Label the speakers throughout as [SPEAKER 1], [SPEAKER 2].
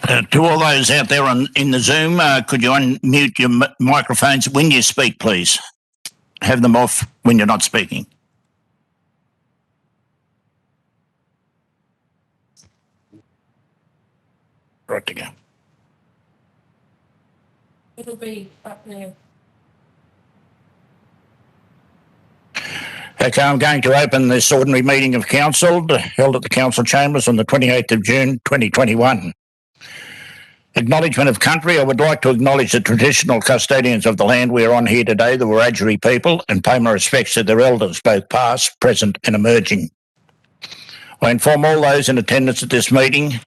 [SPEAKER 1] To all those out there in the Zoom, could you unmute your microphones when you speak, please? Have them off when you're not speaking. Right to go.
[SPEAKER 2] It'll be up there.
[SPEAKER 1] Okay, I'm going to open this ordinary meeting of Council held at the Council Chambers on the 28th of June 2021. Acknowledgement of country. I would like to acknowledge the traditional custodians of the land we are on here today, the Wiradjuri people, and pay my respects to their elders, both past, present and emerging. I inform all those in attendance at this meeting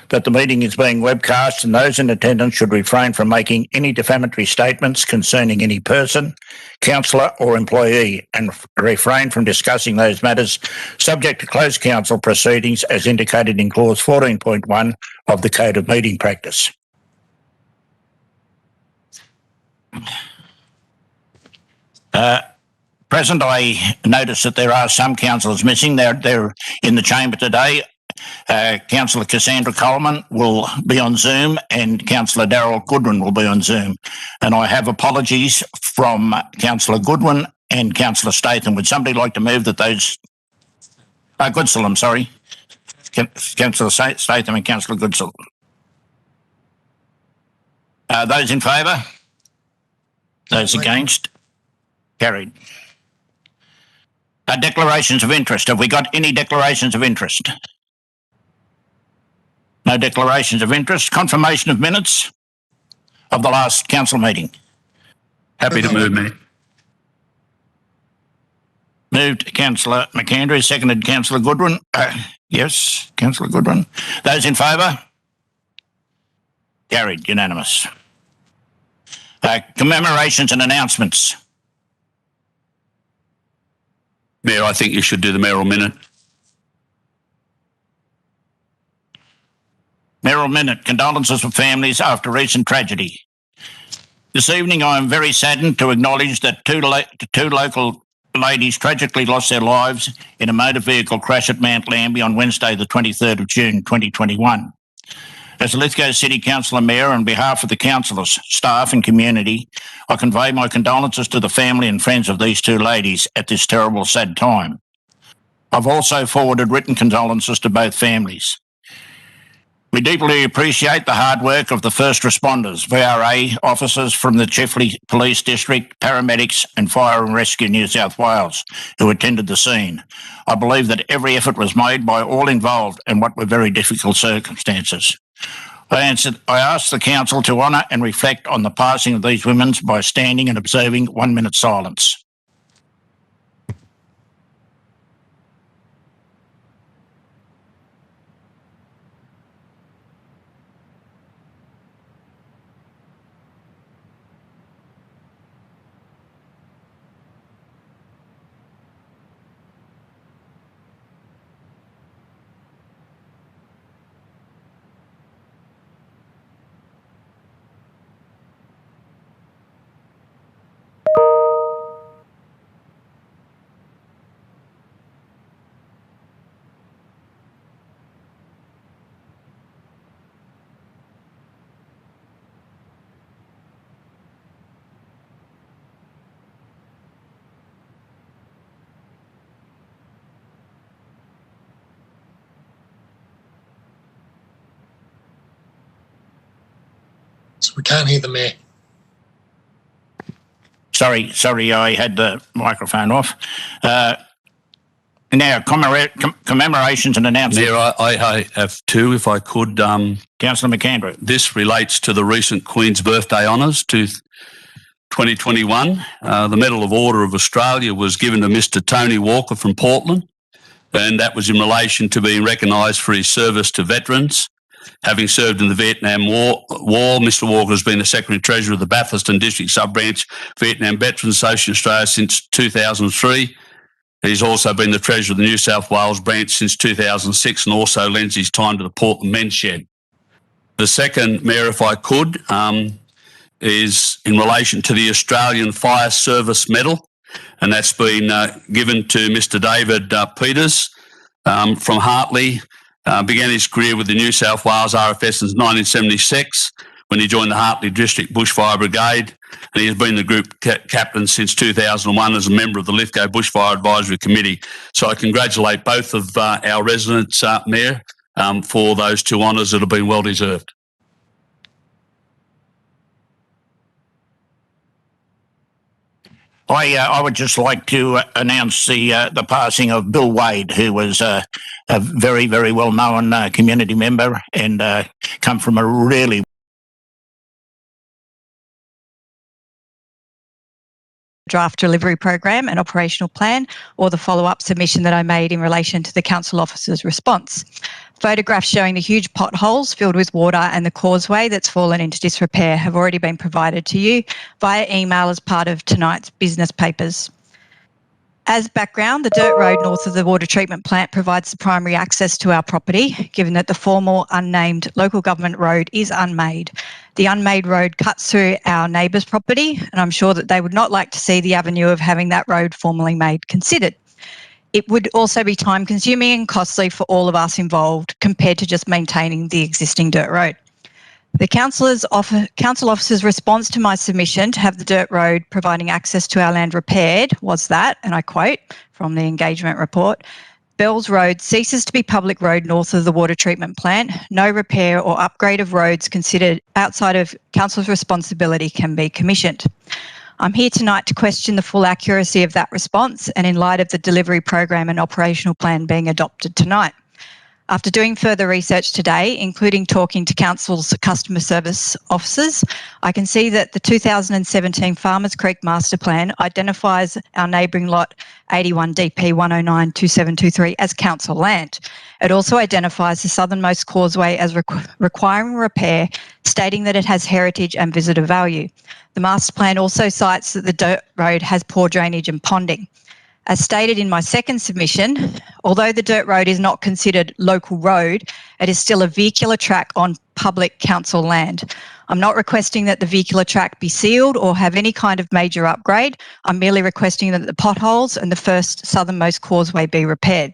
[SPEAKER 1] that the meeting is being webcast, and those in attendance should refrain from making any defamatory statements concerning any person, councillor or employee, and refrain from discussing those matters subject to closed council proceedings as indicated in clause 14.1 of the Code of Meeting Practice. Present, I notice that there are some councillors missing. They're in the chamber today. Councillor Cassandra Coleman will be on Zoom and Councillor Darryl Goodwin will be on Zoom. And I have apologies from Councillor Goodwin and Councillor Statham. Would somebody like to move that those... Goodsall, I'm sorry. Councillor Statham and Councillor Goodsall. Those in favour? Those against? Carried. Declarations of interest. Have we got any declarations of interest? No declarations of interest. Confirmation of minutes of the last council meeting.
[SPEAKER 3] Happy to move, mate.
[SPEAKER 1] Moved Councillor McAndrew, seconded Councillor Goodwin. Yes, Councillor Goodwin. Those in favour? Carried, unanimous. Commemorations and announcements.
[SPEAKER 3] Mayor, I think you should do the mayoral minute.
[SPEAKER 1] Mayoral minute. Condolences for families after recent tragedy. This evening I am very saddened to acknowledge that two local ladies tragically lost their lives in a motor vehicle crash at Mount Lambie on Wednesday the 23rd of June 2021. As a Lithgow City Councillor Mayor, on behalf of the councillors, staff and community, I convey my condolences to the family and friends of these two ladies at this terrible, sad time. I've also forwarded written condolences to both families. We deeply appreciate the hard work of the first responders, VRA officers from the Chifley Police District, paramedics and Fire and Rescue New South Wales who attended the scene. I believe that every effort was made by all involved in what were very difficult circumstances. I ask the Council to honour and reflect on the passing of these women by standing and observing 1 minute silence.
[SPEAKER 4] So we can't hear the mayor.
[SPEAKER 1] Sorry, I had the microphone off. Now, commemorations and announcements.
[SPEAKER 3] Mayor, I have two, if I could.
[SPEAKER 1] Councillor McAndrew.
[SPEAKER 3] This relates to the recent Queen's Birthday Honours to 2021. The Medal of Order of Australia was given to Mr Tony Walker from Portland, and that was in relation to being recognised for his service to veterans. Having served in the Vietnam War, Mr Walker has been the Secretary-Treasurer of the Bathurst District Sub-Branch Vietnam Veterans Association Australia since 2003. He's also been the Treasurer of the New South Wales branch since 2006 and also lends his time to the Portland Men's Shed. The second, Mayor, if I could, is in relation to the Australian Fire Service Medal, and that's been given to Mr David Peters from Hartley Began his career with the New South Wales RFS in 1976 when he joined the Hartley District Bushfire Brigade, and he has been the group captain since 2001 as a member of the Lithgow Bushfire Advisory Committee. So I congratulate both of our residents, Mayor, for those two honours that have been well deserved.
[SPEAKER 1] I would just like to announce the passing of Bill Wade, who was a very, very well-known community member and come from a really
[SPEAKER 5] draft delivery program and operational plan, or the follow-up submission that I made in relation to the council officer's response. Photographs showing the huge potholes filled with water and the causeway that's fallen into disrepair have already been provided to you via email as part of tonight's business papers. As background, the dirt road north of the water treatment plant provides the primary access to our property, given that the formal unnamed local government road is unmade. The unmade road cuts through our neighbour's property, and I'm sure that they would not like to see the avenue of having that road formally made considered. It would also be time consuming and costly for all of us involved compared to just maintaining the existing dirt road. The council officer's response to my submission to have the dirt road providing access to our land repaired was that, and I quote from the engagement report, Bells Road ceases to be public road north of the water treatment plant. No repair or upgrade of roads considered outside of council's responsibility can be commissioned. I'm here tonight to question the full accuracy of that response and in light of the delivery program and operational plan being adopted tonight. After doing further research today, including talking to Council's customer service officers, I can see that the 2017 Farmers Creek Master Plan identifies our neighbouring lot 81 DP 109 2723 as council land. It also identifies the southernmost causeway as requiring repair, stating that it has heritage and visitor value. The master plan also cites that the dirt road has poor drainage and ponding. As stated in my second submission, although the dirt road is not considered local road, it is still a vehicular track on public council land. I'm not requesting that the vehicular track be sealed or have any kind of major upgrade. I'm merely requesting that the potholes and the first southernmost causeway be repaired.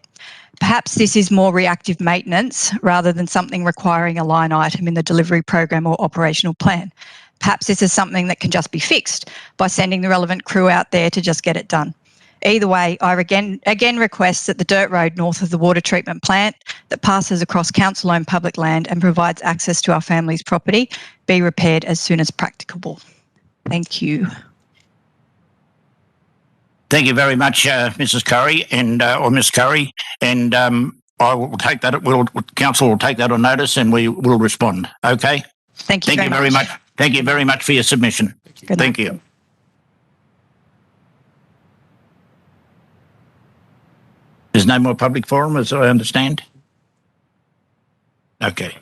[SPEAKER 5] Perhaps this is more reactive maintenance rather than something requiring a line item in the delivery program or operational plan. Perhaps this is something that can just be fixed by sending the relevant crew out there to just get it done. Either way, I again request that the dirt road north of the water treatment plant that passes across council-owned public land and provides access to our family's property be repaired as soon as practicable. Thank you.
[SPEAKER 1] Thank you very much, Mrs. Curry or Miss Curry, and I will take that. Council will take that on notice, and we will respond. Okay.
[SPEAKER 5] Thank you very much.
[SPEAKER 1] Thank you very much for your submission. Thank you. There's no more public forum, as I understand. Okay.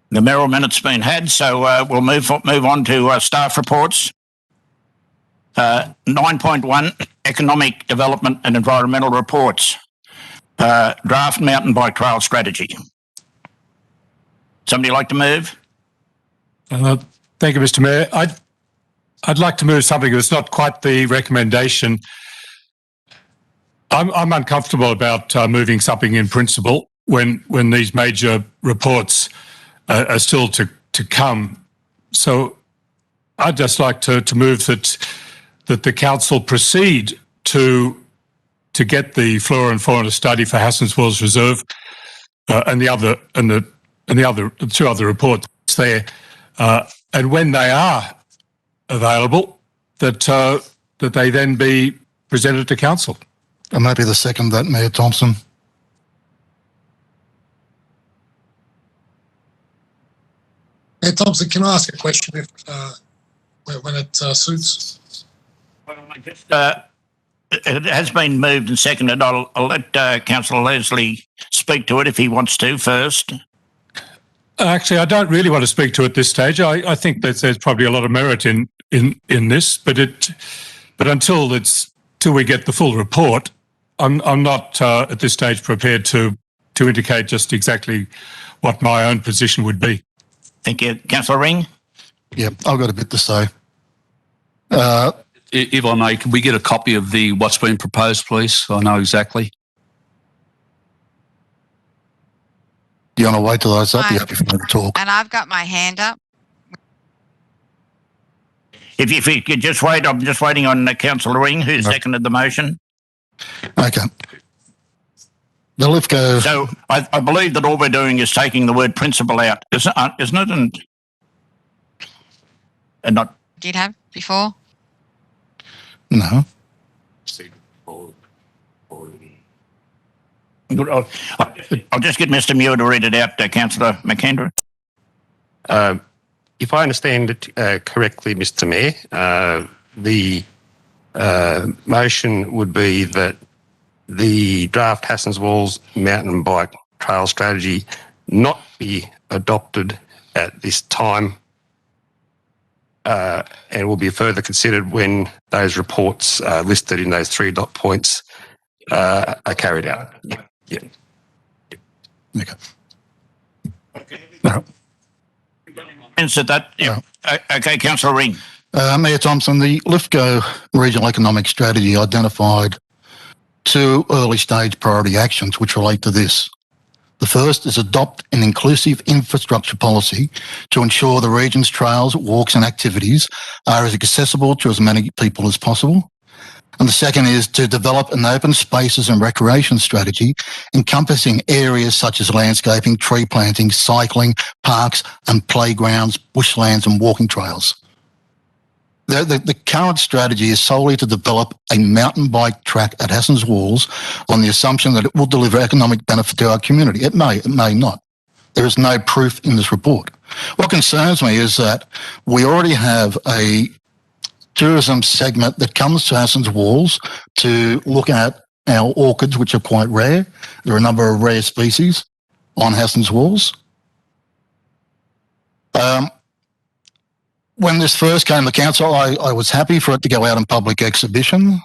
[SPEAKER 1] The mayoral minute's been had, so we'll move on to staff reports. 9.1, economic development and environmental reports. Draft mountain bike trail strategy. Somebody like to move?
[SPEAKER 6] Thank you, Mr. Mayor. I'd like to move something that's not quite the recommendation. I'm uncomfortable about moving something in principle when these major reports are still to come. So I'd just like to move that the council proceed to get the flora and fauna study for Hassans Wells Reserve and the two other reports there, and when they are available, that they then be presented to council.
[SPEAKER 7] I'm happy to second that, Mayor Thompson.
[SPEAKER 4] Mayor Thompson, can I ask a question if when it suits?
[SPEAKER 1] Well, it has been moved and seconded. I'll let Councillor Leslie speak to it if he wants to first.
[SPEAKER 6] Actually, I don't really want to speak to it at this stage. I think that there's probably a lot of merit in this, but until we get the full report, I'm not at this stage prepared to indicate just exactly what my own position would be.
[SPEAKER 1] Thank you. Councillor Ring?
[SPEAKER 7] Yeah, I've got a bit to say.
[SPEAKER 3] If I may, can we get a copy of what's been proposed, please? So I know exactly.
[SPEAKER 7] You want to wait till those up? You happy for me to talk?
[SPEAKER 8] And I've got my hand up.
[SPEAKER 1] If you could just wait, I'm just waiting on Councillor Ring, who seconded the motion.
[SPEAKER 7] Okay. The Lithgow.
[SPEAKER 1] So I believe that all we're doing is taking the word principle out, isn't it? And not.
[SPEAKER 8] Did have before?
[SPEAKER 7] No.
[SPEAKER 1] I'll just get Mr. Muir to read it out, Councillor McKendry.
[SPEAKER 9] If I understand it correctly, Mr. Mayor, the motion would be that the draft Hassans Walls mountain bike trail strategy not be adopted at this time and will be further considered when those reports listed in those 3 dot points are carried out. Yeah.
[SPEAKER 7] Okay.
[SPEAKER 1] Answer that. Yeah. Okay, Councillor Ring.
[SPEAKER 7] Mayor Thompson, the Lithgow Regional Economic Strategy identified 2 early stage priority actions which relate to this. The first is adopt an inclusive infrastructure policy to ensure the region's trails, walks and activities are as accessible to as many people as possible. And the second is to develop an open spaces and recreation strategy encompassing areas such as landscaping, tree planting, cycling, parks and playgrounds, bushlands and walking trails. The current strategy is solely to develop a mountain bike track at Hassans Walls on the assumption that it will deliver economic benefit to our community. It may not. There is no proof in this report. What concerns me is that we already have a tourism segment that comes to Hassans Walls to look at our orchids, which are quite rare. There are a number of rare species on Hassans Walls. When this first came to council, I was happy for it to go out in public exhibition.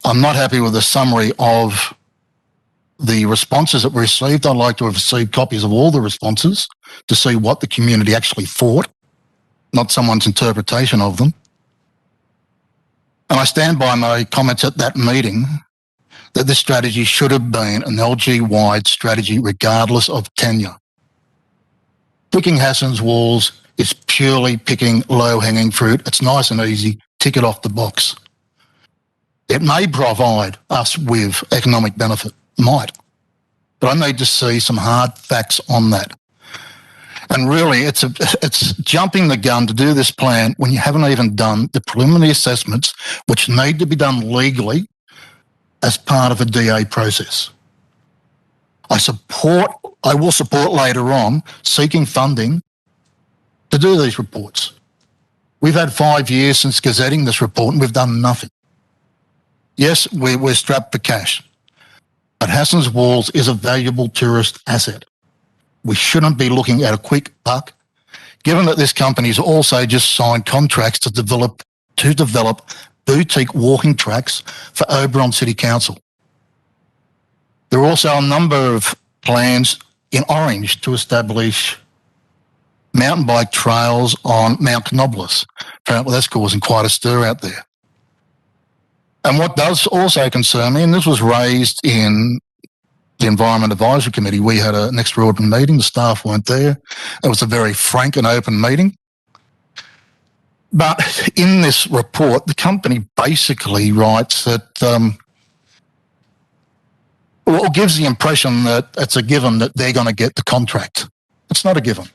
[SPEAKER 7] I'm not happy with the summary of the responses that were received. I'd like to have received copies of all the responses to see what the community actually thought, not someone's interpretation of them. And I stand by my comments at that meeting that this strategy should have been an LG-wide strategy regardless of tenure. Picking Hassans Walls is purely picking low-hanging fruit. It's nice and easy. Tick it off the box. It may provide us with economic benefit. Might. But I need to see some hard facts on that. And really, it's jumping the gun to do this plan when you haven't even done the preliminary assessments, which need to be done legally as part of a DA process. I will support later on seeking funding to do these reports. We've had 5 years since gazetting this report and we've done nothing. Yes, we're strapped for cash, but Hassans Walls is a valuable tourist asset. We shouldn't be looking at a quick buck, given that this company's also just signed contracts to develop boutique walking tracks for Oberon City Council. There are also a number of plans in Orange to establish mountain bike trails on Mount Canobolas. Apparently that's causing quite a stir out there. And what does also concern me, and this was raised in the Environment Advisory Committee, we had an extraordinary meeting, the staff weren't there. It was a very frank and open meeting. But in this report, the company basically writes that, or gives the impression that it's a given that they're going to get the contract. It's not a given.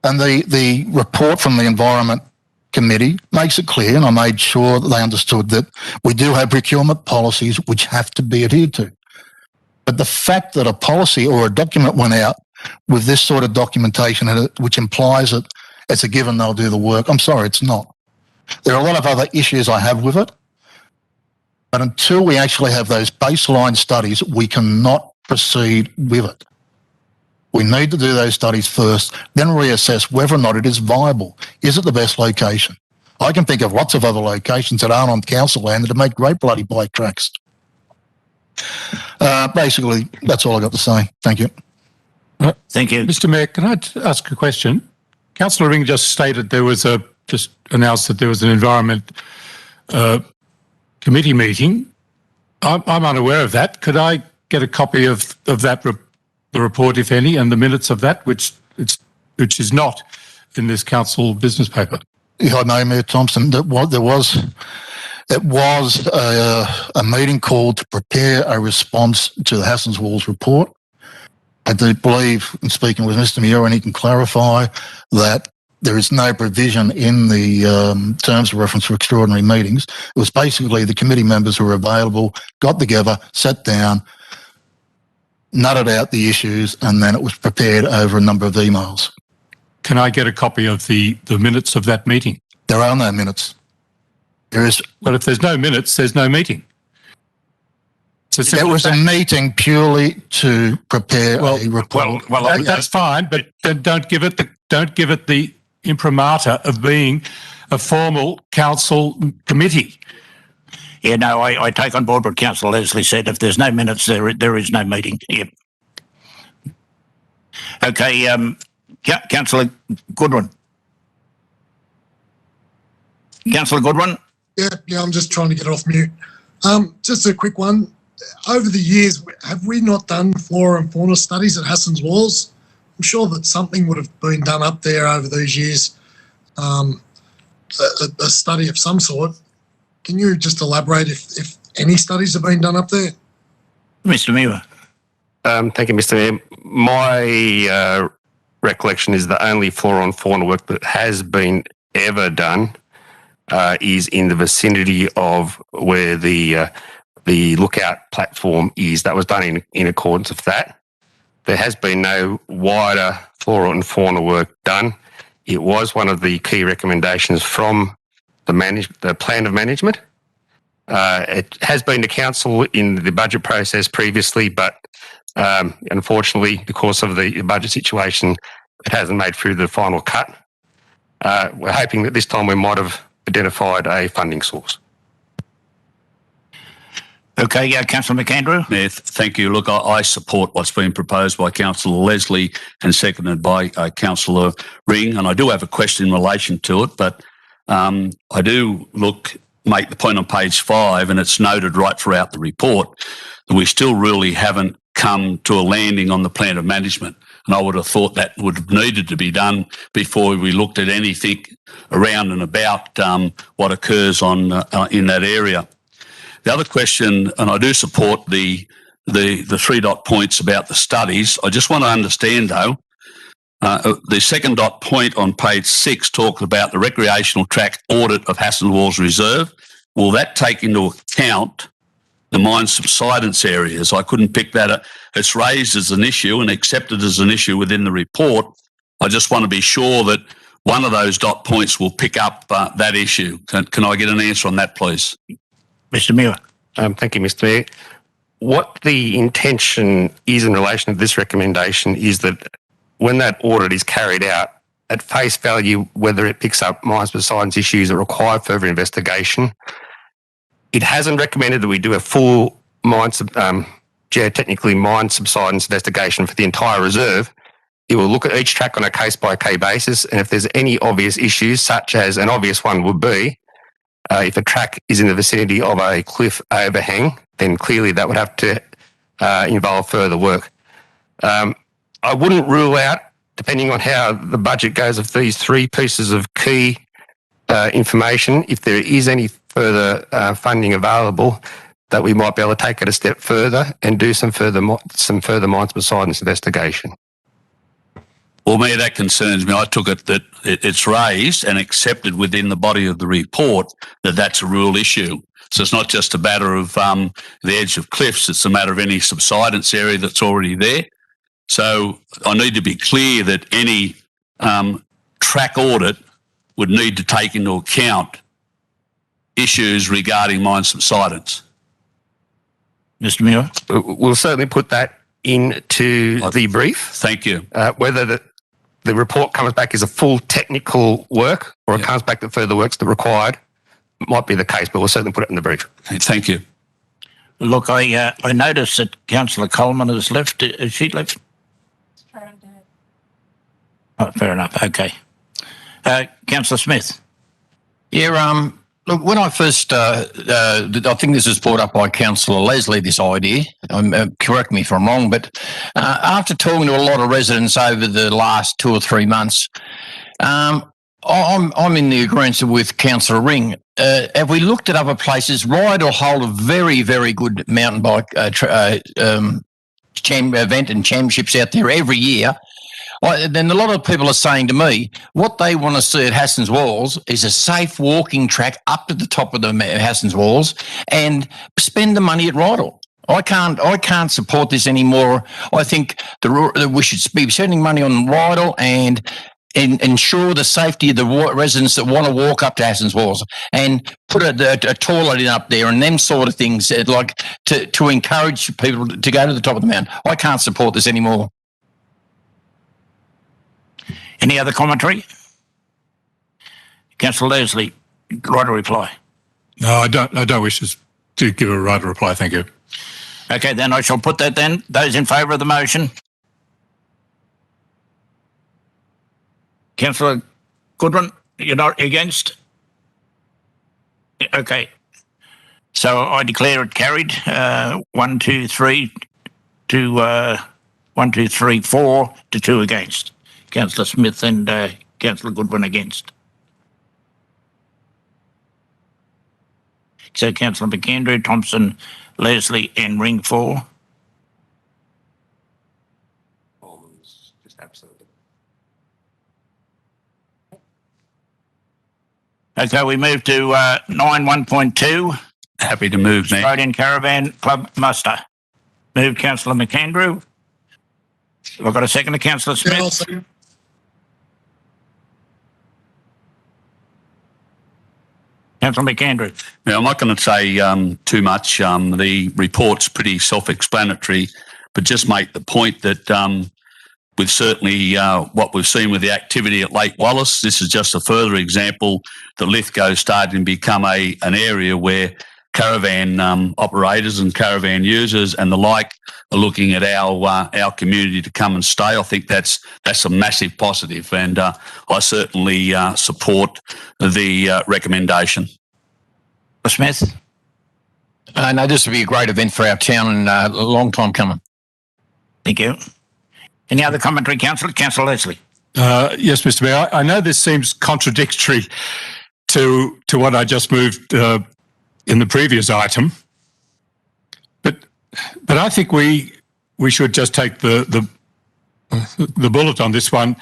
[SPEAKER 7] And the report from the Environment Committee makes it clear, and I made sure that they understood that we do have procurement policies which have to be adhered to. But the fact that a policy or a document went out with this sort of documentation in it, which implies that it's a given they'll do the work, I'm sorry, it's not. There are a lot of other issues I have with it, but until we actually have those baseline studies, we cannot proceed with it. We need to do those studies first, then reassess whether or not it is viable. Is it the best location? I can think of lots of other locations that aren't on council land that make great bloody bike tracks. Basically, that's all I got to say. Thank you.
[SPEAKER 1] Thank you.
[SPEAKER 6] Mr. Mayor, can I ask a question? Councillor Ring just stated just announced that there was an Environment Committee meeting. I'm unaware of that. Could I get a copy of that the report, if any, and the minutes of that, which is not in this council business paper?
[SPEAKER 7] Yeah, I know, Mayor Thompson, that it was a meeting called to prepare a response to the Hassans Walls report. I do believe, in speaking with Mr. Muir, and he can clarify, that there is no provision in the terms of reference for extraordinary meetings. It was basically the committee members who were available, got together, sat down, nutted out the issues, and then it was prepared over a number of emails.
[SPEAKER 6] Can I get a copy of the minutes of that meeting?
[SPEAKER 7] There are no minutes. There is.
[SPEAKER 6] Well, if there's no minutes, there's no meeting.
[SPEAKER 7] It was a meeting purely to prepare a report.
[SPEAKER 6] Well, that's fine, but then don't give it the imprimatur of being a formal council committee.
[SPEAKER 1] Yeah, no, I take on board what Councillor Leslie said. If there's no minutes, there is no meeting. Yep. Okay, Councillor Goodwin. Councillor Goodwin?
[SPEAKER 4] Yeah, I'm just trying to get off mute. Just a quick one. Over the years, have we not done flora and fauna studies at Hassans Walls? I'm sure that something would have been done up there over these years, a study of some sort. Can you just elaborate if any studies have been done up there?
[SPEAKER 1] Mr. Muir.
[SPEAKER 9] Thank you, Mr. Mayor. My recollection is the only flora and fauna work that has been ever done is in the vicinity of where the lookout platform is. That was done in accordance with that. There has been no wider flora and fauna work done. It was one of the key recommendations from the plan of management. It has been to council in the budget process previously, but unfortunately, because of the budget situation, it hasn't made through the final cut. We're hoping that this time we might have identified a funding source.
[SPEAKER 1] Okay, Councillor McAndrew.
[SPEAKER 3] Yeah, thank you. Look, I support what's been proposed by Councillor Leslie and seconded by Councillor Ring, and I do have a question in relation to it, but I do make the point on page 5, and it's noted right throughout the report, that we still really haven't come to a landing on the plan of management. And I would have thought that would have needed to be done before we looked at anything around and about what occurs in that area. The other question, and I do support the 3 dot points about the studies. I just want to understand though, the second dot point on page 6 talks about the recreational track audit of Hassans Walls Reserve. Will that take into account the mine subsidence areas? I couldn't pick that up. It's raised as an issue and accepted as an issue within the report. I just want to be sure that one of those dot points will pick up that issue. Can I get an answer on that, please?
[SPEAKER 1] Mr. Muir.
[SPEAKER 9] Thank you, Mr. Mayor. What the intention is in relation to this recommendation is that when that audit is carried out, at face value, whether it picks up mine subsidence issues that require further investigation, it hasn't recommended that we do a full geotechnically mine subsidence investigation for the entire reserve. It will look at each track on a case-by-case basis, and if there's any obvious issues, such as an obvious one would be, if a track is in the vicinity of a cliff overhang, then clearly that would have to involve further work. I wouldn't rule out, depending on how the budget goes of these 3 pieces of key information, if there is any further funding available, that we might be able to take it a step further and do some further mine subsidence investigation.
[SPEAKER 3] Well, Mayor, that concerns me. I took it that it's raised and accepted within the body of the report that that's a real issue. So it's not just a matter of the edge of cliffs, it's a matter of any subsidence area that's already there. So I need to be clear that any track audit would need to take into account issues regarding mine subsidence.
[SPEAKER 1] Mr. Muir.
[SPEAKER 9] We'll certainly put that into the brief.
[SPEAKER 3] Thank you.
[SPEAKER 9] Whether the report comes back as a full technical work or it comes back that further works that required might be the case, but we'll certainly put it in the brief.
[SPEAKER 3] Thank you.
[SPEAKER 1] Look, I noticed that Councillor Coleman has left. Has she left? Oh, fair enough. Okay. Councillor Smith.
[SPEAKER 10] Yeah,
[SPEAKER 1] Look, when I first, I think this was brought up by Councillor Leslie, this idea. Correct me if I'm wrong, but after talking to a lot of residents over the last 2 or 3 months, I'm in the agreement with Councillor Ring. Have we looked at other places? Rydal hold a very, very good mountain bike event and championships out there every year. Then a lot of people are saying to me, what they want to see at Hassans Walls is a safe walking track up to the top of the Hassans Walls and spend the money at Rydal. I can't support this anymore. I think we should be spending money on Rydal and ensure the safety of the residents that want to walk up to Hassans Walls and put a toilet in up there and them sort of things, like to encourage people to go to the top of the mountain. I can't support this anymore. Any other commentary? Councillor Leslie, right a reply.
[SPEAKER 6] No, I don't wish to give a right reply. Thank you.
[SPEAKER 1] Okay, then I shall put that then. Those in favour of the motion? Councillor Goodwin, you're not against? Okay. So I declare it carried. 1, 2, 3 to 1, 2, 3, 4 to 2 against. Councillor Smith and Councillor Goodwin against. So Councillor McAndrew, Thompson, Leslie and Ring 4. Okay, we move to 9.1.2.
[SPEAKER 3] Happy to move, Mayor.
[SPEAKER 1] Australian Caravan Club muster. Move Councillor McAndrew. Have I got a second to Councillor Smith?
[SPEAKER 4] Yeah, I'll second.
[SPEAKER 1] Councillor McAndrew.
[SPEAKER 3] Now, I'm not going to say too much. The report's pretty self-explanatory, but just make the point that with certainly what we've seen with the activity at Lake Wallace, this is just a further example that Lithgow is starting to become an area where caravan operators and caravan users and the like are looking at our community to come and stay. I think that's a massive positive, and I certainly support the recommendation.
[SPEAKER 1] Smith.
[SPEAKER 7] No, this would be a great event for our town and a long time coming.
[SPEAKER 1] Thank you. Any other commentary, Councillor? Councillor Leslie.
[SPEAKER 6] Yes, Mr. Mayor. I know this seems contradictory to what I just moved in the previous item, but I think we should just take the bullet on this one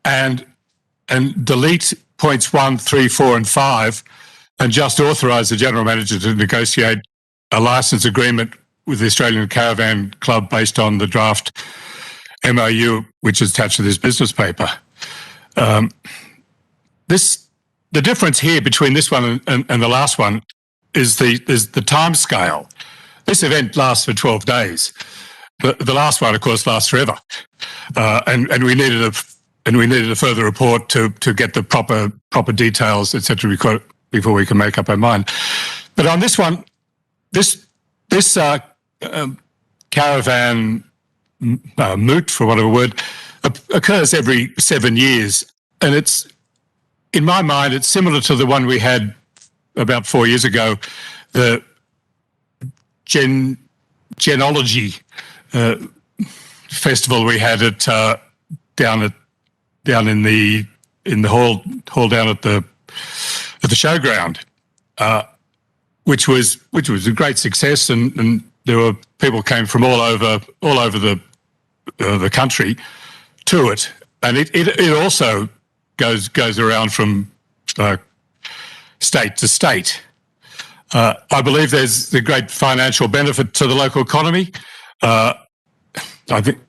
[SPEAKER 6] and delete points 1, 3, 4, and 5, and just authorise the General Manager to negotiate a licence agreement with the Australian Caravan Club based on the draft MOU, which is attached to this business paper. The difference here between this one and the last one is the time scale. This event lasts for 12 days. The last one, of course, lasts forever, and we needed a further report to get the proper details, etc. Before we can make up our mind. But on this one, this caravan moot, for whatever word, occurs every 7 years, and it's, in my mind, it's similar to the one we had about 4 years ago, the Genology festival we had at down in the hall down at the showground, which was a great success, and there were people came from all over the country to it, and it also goes around from state to state. I believe there's a great financial benefit to the local economy. I think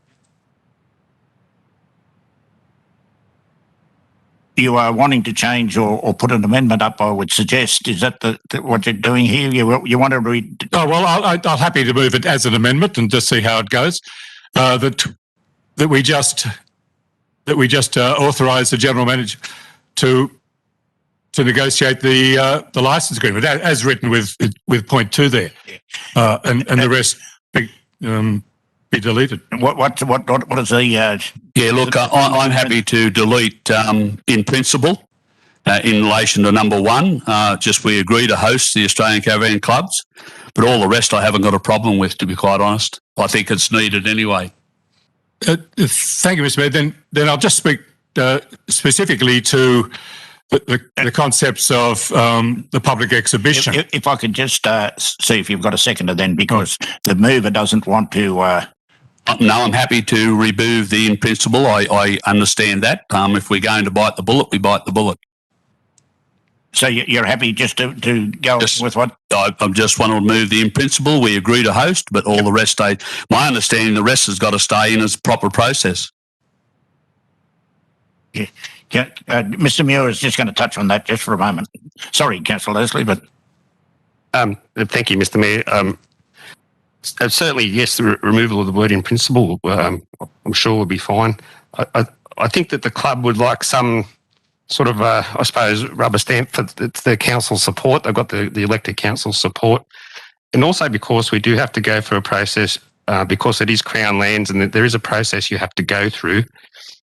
[SPEAKER 1] you are wanting to change or put an amendment up, I would suggest. Is that what you're doing here? You want to read?
[SPEAKER 6] Oh, well, I'm happy to move it as an amendment and just see how it goes. That we just authorise the General Manager to negotiate the licence agreement as written with point 2 there, and the rest be deleted.
[SPEAKER 1] What is the?
[SPEAKER 3] Yeah, look, I'm happy to delete in principle, In relation to number one, just we agree to host the Australian Caravan Clubs, but all the rest I haven't got a problem with, to be quite honest. I think it's needed anyway.
[SPEAKER 6] Thank you, Mr. Mayor. Then I'll just speak specifically to the concepts of the public exhibition.
[SPEAKER 1] If I could just see if you've got a seconder then, because the mover doesn't want to...
[SPEAKER 3] No, I'm happy to remove the in principle. I understand that. If we're going to bite the bullet, we bite the bullet.
[SPEAKER 1] So you're happy just to go with what?
[SPEAKER 3] I just want to remove the in principle. We agree to host, but all the rest stay. My understanding, the rest has got to stay in as a proper process.
[SPEAKER 1] Yeah. Mr. Muir is just going to touch on that just for a moment. Sorry, Councillor Leslie, but...
[SPEAKER 9] Thank you, Mr. Mayor. Certainly, yes, the removal of the word in principle, I'm sure will be fine. I think that the club would like some sort of, I suppose, rubber stamp for the council support. They've got the elected council support. And also because we do have to go through a process, because it is Crown lands and there is a process you have to go through,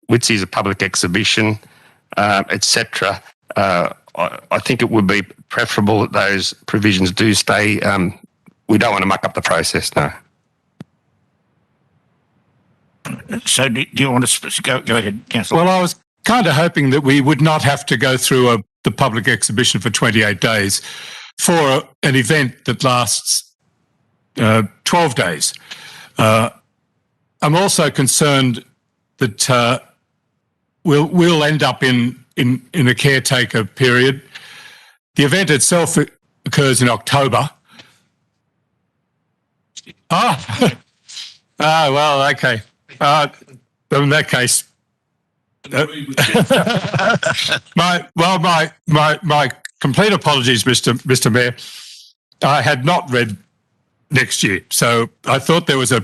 [SPEAKER 9] which is a public exhibition, etc. I think it would be preferable that those provisions do stay. We don't want to muck up the process, no.
[SPEAKER 1] So do you want to go ahead, Councillor?
[SPEAKER 6] Well, I was kind of hoping that we would not have to go through the public exhibition for 28 days for an event that lasts 12 days. I'm also concerned that we'll end up in a caretaker period. The event itself occurs in October. Well, okay. In that case, my complete apologies, Mr. Mayor. I had not read next year, so I thought there was a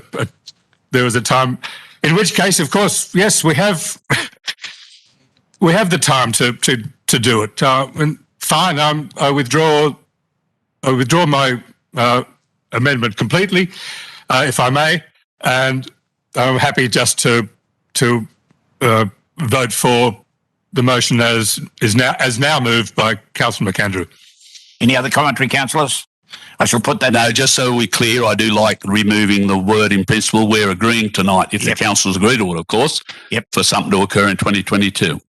[SPEAKER 6] time. In which case, of course, yes, we have the time to do it. And fine, I withdraw my amendment completely, if I may, and I'm happy just to vote for the motion as now moved by Councillor McAndrew.
[SPEAKER 1] Any other commentary, councillors? I shall put that...
[SPEAKER 3] No, just so we're clear, I do like removing the word in principle. We're agreeing tonight, if the councillors agree to it, of course, for something to occur in 2022.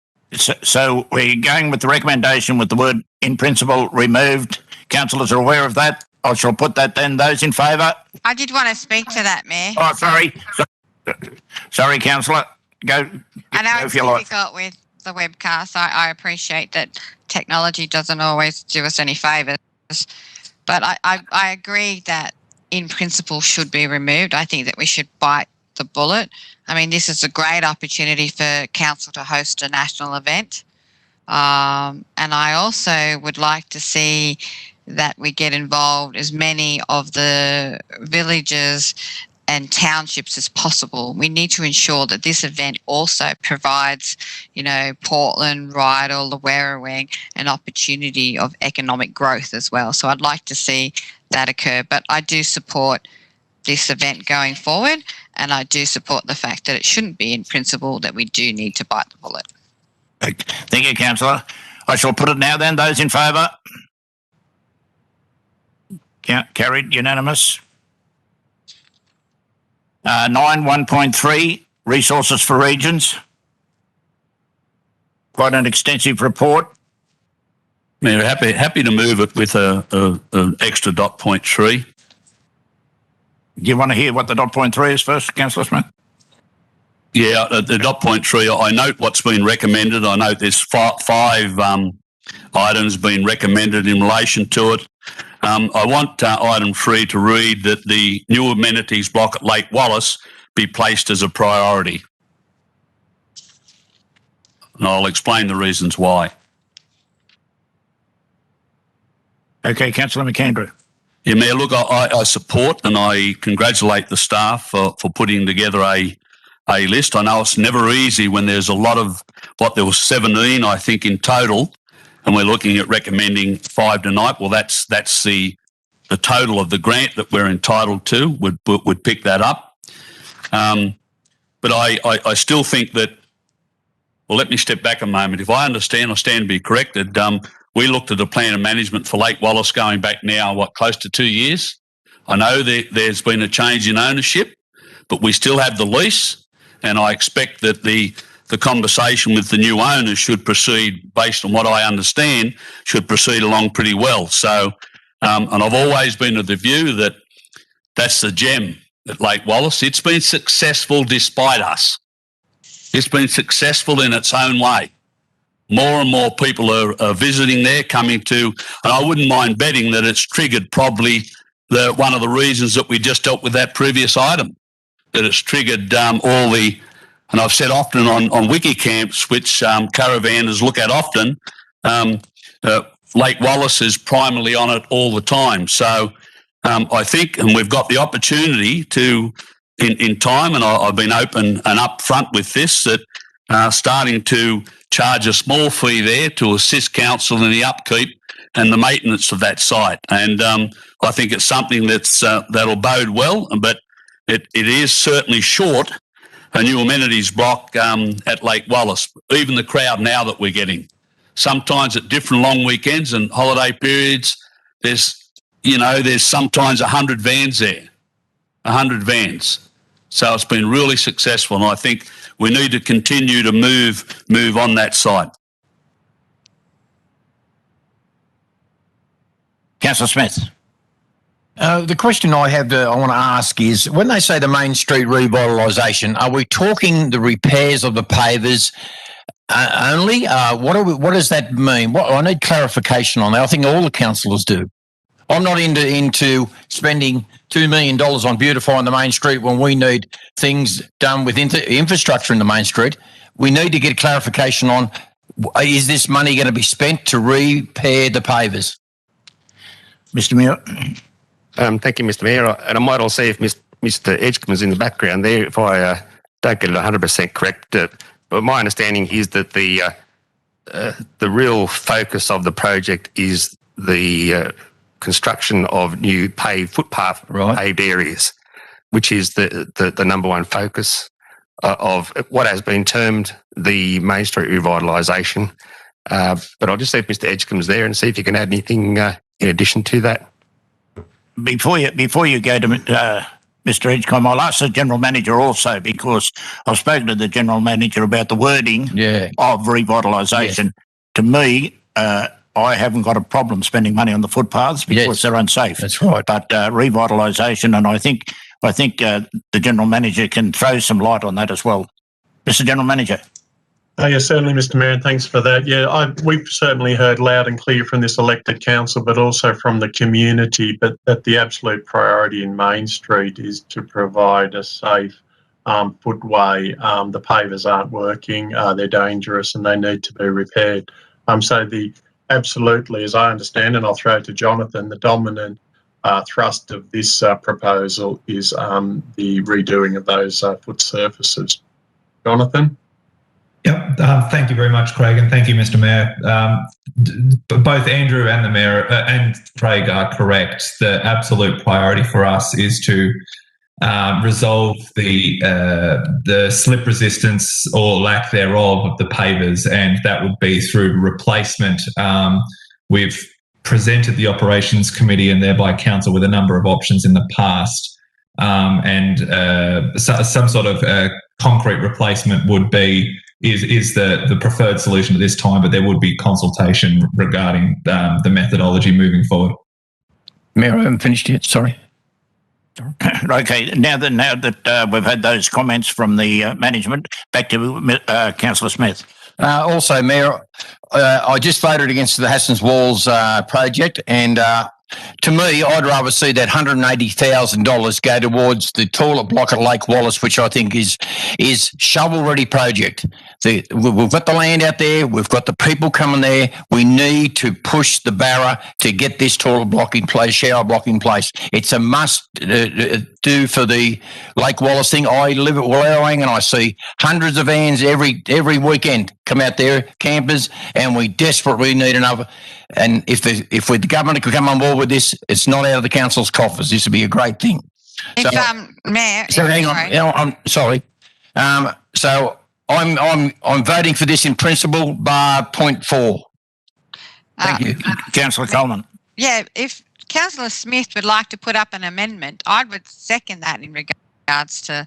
[SPEAKER 1] So we're going with the recommendation with the word in principle removed. Councillors are aware of that. I shall put that then. Those in favour?
[SPEAKER 8] I did want to speak to that, Mayor.
[SPEAKER 1] Oh, sorry. Sorry, Councillor. Go.
[SPEAKER 8] I know
[SPEAKER 1] go
[SPEAKER 8] it's difficult with the webcast. I appreciate that technology doesn't always do us any favours. But I agree that in principle should be removed. I think that we should bite the bullet. I mean, this is a great opportunity for council to host a national event. And I also would like to see that we get involved as many of the villages and townships as possible. We need to ensure that this event also provides, Portland, Rydal, the Werrawang, an opportunity of economic growth as well. So I'd like to see that occur. But I do support this event going forward, and I do support the fact that it shouldn't be in principle, that we do need to bite the bullet.
[SPEAKER 1] Thank you, Councillor. I shall put it now then. Those in favour? Carried, unanimous. 1.3, resources for regions. Quite an extensive report.
[SPEAKER 3] Mayor, happy to move it with an extra dot point 3.
[SPEAKER 1] Do you want to hear what the dot point 3 is first, Councillor Smith?
[SPEAKER 3] Yeah, the dot point 3, I note what's been recommended. I note there's five items being recommended in relation to it. I want item 3 to read that the new amenities block at Lake Wallace be placed as a priority. And I'll explain the reasons why.
[SPEAKER 1] Okay, Councillor McAndrew.
[SPEAKER 3] Yeah, Mayor, look, I support and I congratulate the staff for putting together a list. I know it's never easy when there's a lot of, there was 17, I think, in total, and we're looking at recommending 5 tonight. Well, that's the total of the grant that we're entitled to would pick that up. But I still think that Well, let me step back a moment. If I understand, I stand to be corrected. We looked at a plan of management for Lake Wallace going back now, close to 2 years. I know there's been a change in ownership, but we still have the lease, and I expect that the conversation with the new owners should proceed, based on what I understand, should proceed along pretty well. So, and I've always been of the view that that's the gem at Lake Wallace. It's been successful despite us. It's been successful in its own way. More and more people are visiting there, coming to, and I wouldn't mind betting that it's triggered probably one of the reasons that we just dealt with that previous item, that it's triggered all the, and I've said often on wiki camps, which caravanners look at often, Lake Wallace is primarily on it all the time. So I think, and we've got the opportunity to, in time, and I've been open and upfront with this, that starting to charge a small fee there to assist council in the upkeep and the maintenance of that site. And I think it's something that'll bode well, but it is certainly short a new amenities block at Lake Wallace. Even the crowd now that we're getting, sometimes at different long weekends and holiday periods, there's sometimes 100 vans there, 100 vans. So it's been really successful, and I think we need to continue to move on that side.
[SPEAKER 1] Councillor Smith.
[SPEAKER 10] The question I want to ask is, when they say the Main Street revitalisation, are we talking the repairs of the pavers only? What does that mean? I need clarification on that. I think all the councillors do. I'm not into spending $2 million on beautifying the main street when we need things done with infrastructure in the main street. We need to get clarification on, is this money going to be spent to repair the pavers?
[SPEAKER 1] Mr Mayor.
[SPEAKER 9] Thank you, Mr Mayor. And I might also see if Mr Edgecombe is in the background there, if I don't get it 100% correct. But my understanding is that the real focus of the project is the construction of new paved footpath, paved areas, which is the number one focus of what has been termed the Main Street revitalisation. But I'll just see if Mr Edgecombe's there and see if you can add anything in addition to that.
[SPEAKER 1] Before you go to Mr Edgecombe, I'll ask the General Manager also, because I've spoken to the General Manager about the wording of revitalisation. Yes. To me, I haven't got a problem spending money on the footpaths because they're unsafe.
[SPEAKER 10] That's right.
[SPEAKER 1] But revitalisation, and I think the General Manager can throw some light on that as well. Mr General Manager.
[SPEAKER 11] Yes, certainly, Mr Mayor, and thanks for that. Yeah, we've certainly heard loud and clear from this elected council, but also from the community, but that the absolute priority in Main Street is to provide a safe footway. The pavers aren't working, they're dangerous, and they need to be repaired. So absolutely, as I understand, and I'll throw to Jonathan, the dominant thrust of this proposal is the redoing of those foot surfaces. Jonathan?
[SPEAKER 12] Yep. Thank you very much, Craig, and thank you, Mr Mayor. Both Andrew and the Mayor and Craig are correct. The absolute priority for us is to resolve the slip resistance or lack thereof of the pavers, and that would be through replacement. We've presented the Operations Committee and thereby Council with a number of options in the past, and some sort of concrete replacement is the preferred solution at this time, but there would be consultation regarding the methodology moving forward.
[SPEAKER 10] Mayor, I haven't finished yet, sorry.
[SPEAKER 1] Okay, now that we've had those comments from the management, back to Councillor Smith.
[SPEAKER 10] Also, Mayor, I just voted against the Hassans Walls project, and to me, I'd rather see that $180,000 go towards the toilet block at Lake Wallace, which I think is shovel-ready project. We've got the land out there. We've got the people coming there. We need to push the barra to get this toilet block in place, shower block in place. It's a must do for the Lake Wallace thing. I live at Wallowing and I see hundreds of vans every weekend come out there, campers, and we desperately need another. And if the government could come on board with this, it's not out of the council's coffers. This would be a great thing.
[SPEAKER 8] Mayor,
[SPEAKER 10] so hang on. I'm sorry. So I'm voting for this in principle, bar point 4. Thank you.
[SPEAKER 1] Councillor Coleman.
[SPEAKER 8] Yeah, if Councillor Smith would like to put up an amendment, I would second that in regards to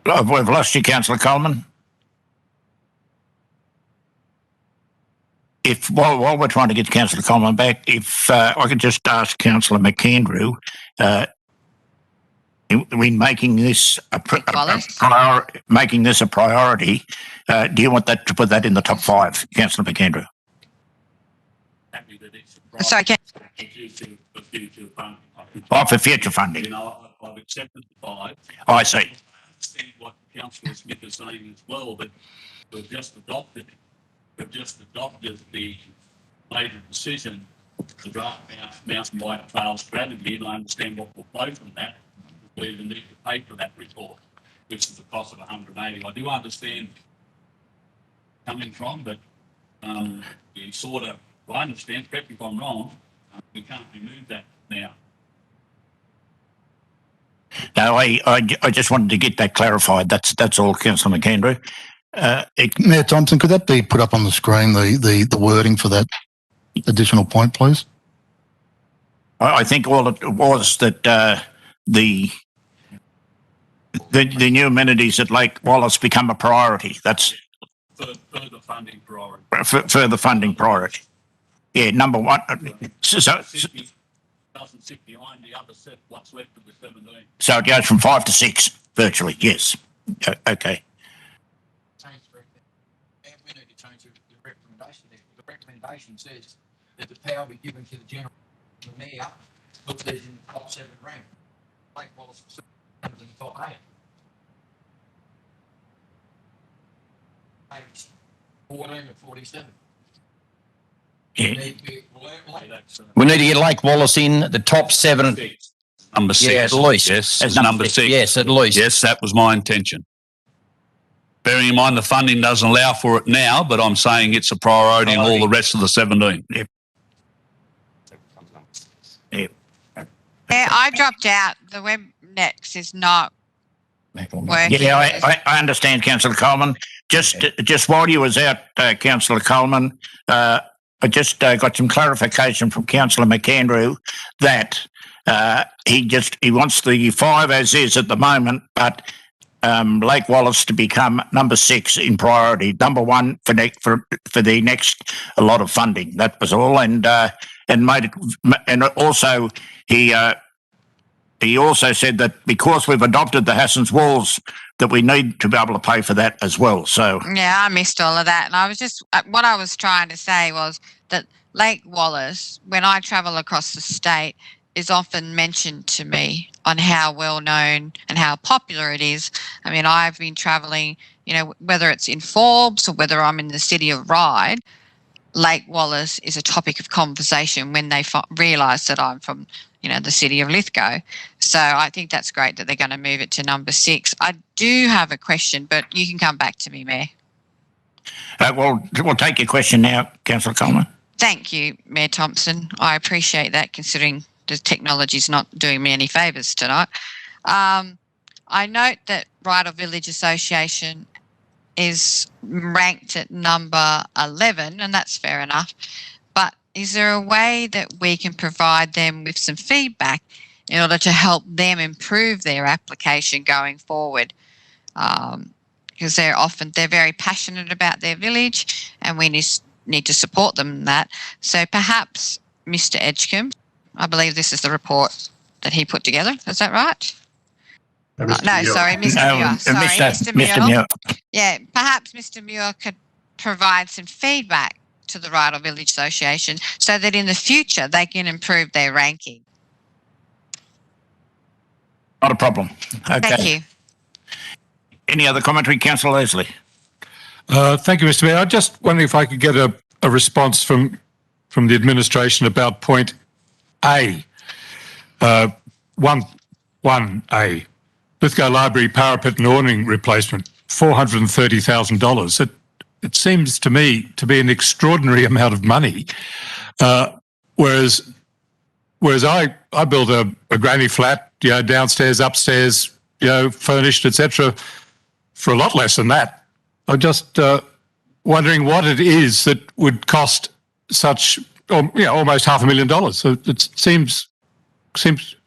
[SPEAKER 1] We've lost you, Councillor Coleman. If while we're trying to get Councillor Coleman back, if I could just ask Councillor McAndrew, in making this a priority, do you want that to put that in the top 5, Councillor McAndrew?
[SPEAKER 8] Sorry,
[SPEAKER 1] For future funding.
[SPEAKER 3] I've accepted the 5.
[SPEAKER 1] I see.
[SPEAKER 3] I understand what Councillor Smith is saying as well, but we've just adopted the made a decision to draft mountain bike trail strategy, and I understand what will flow from that. We need to pay for that report, which is the cost of 180. I do understand coming from, but we sort of, I understand, correct me if I'm wrong, we can't remove that now.
[SPEAKER 1] No, I just wanted to get that clarified. That's all, Councillor McAndrew.
[SPEAKER 7] Mayor Thompson, could that be put up on the screen, the wording for that additional point, please?
[SPEAKER 1] I think all it was that the new amenities at Lake Wallace become a priority. That's
[SPEAKER 3] further funding priority.
[SPEAKER 1] Further funding priority. Yeah, number 1.
[SPEAKER 3] Doesn't sit behind the other set. What's left of the 17.
[SPEAKER 1] So it goes from 5 to 6, virtually. Yes. Okay.
[SPEAKER 10] We need to change the recommendation. The recommendation says that the power be given to the mayor, which is in the top 7 rank. Lake Wallace was in the top 8. Page 14 and 47.
[SPEAKER 1] Yeah.
[SPEAKER 10] We need to get Lake Wallace in the top 7.
[SPEAKER 3] Number 6.
[SPEAKER 10] Yeah, at least.
[SPEAKER 3] Yes,
[SPEAKER 1] As
[SPEAKER 3] number 6.
[SPEAKER 10] Yes, at least.
[SPEAKER 3] Yes, that was my intention. Bearing in mind the funding doesn't allow for it now, but I'm saying it's a priority in all the rest of the 17.
[SPEAKER 1] Yep. Yep.
[SPEAKER 8] Yeah, I dropped out. The WebNext is not working.
[SPEAKER 1] Yeah, I understand, Councillor Coleman. Just while you was out, Councillor Coleman, I just got some clarification from Councillor McAndrew that he wants the 5 as is at the moment, but Lake Wallace to become number 6 in priority, number 1 for the next lot of funding. That was all, and made it. And also he also said that because we've adopted the Hassans Walls, that we need to be able to pay for that as well. So
[SPEAKER 8] yeah, I missed all of that, and I was just what I was trying to say was that Lake Wallace, when I travel across the state, is often mentioned to me on how well known and how popular it is. I mean, I've been travelling, whether it's in Forbes or whether I'm in the city of Ryde, Lake Wallace is a topic of conversation when they realise that I'm from, the city of Lithgow. So I think that's great that they're going to move it to number 6. I do have a question, but you can come back to me, Mayor.
[SPEAKER 1] we'll take your question now, Councillor Coleman.
[SPEAKER 8] Thank you, Mayor Thompson. I appreciate that, considering the technology's not doing me any favours tonight. I note that Ryde Village Association is ranked at number 11, and that's fair enough. But is there a way that we can provide them with some feedback in order to help them improve their application going forward? Because they're very passionate about their village, and we need to support them in that. So perhaps Mr. Edgecombe, I believe this is the report that he put together. Is that right? Sorry, Mr. Muir. Sorry, Mr. Muir. Yeah, perhaps Mr. Muir could provide some feedback to the Ryde Village Association so that in the future they can improve their ranking.
[SPEAKER 1] Not a problem. Okay.
[SPEAKER 8] Thank you.
[SPEAKER 1] Any other commentary, Councillor Leslie?
[SPEAKER 6] Thank you, Mr. Mayor. I just wonder if I could get a response from the administration about point A, 1A. Lithgow Library parapet and awning replacement, $430,000. It seems to me to be an extraordinary amount of money, whereas whereas I built a granny flat, downstairs, upstairs, furnished, etc., for a lot less than that. I'm just wondering what it is that would cost such, almost $500,000. So it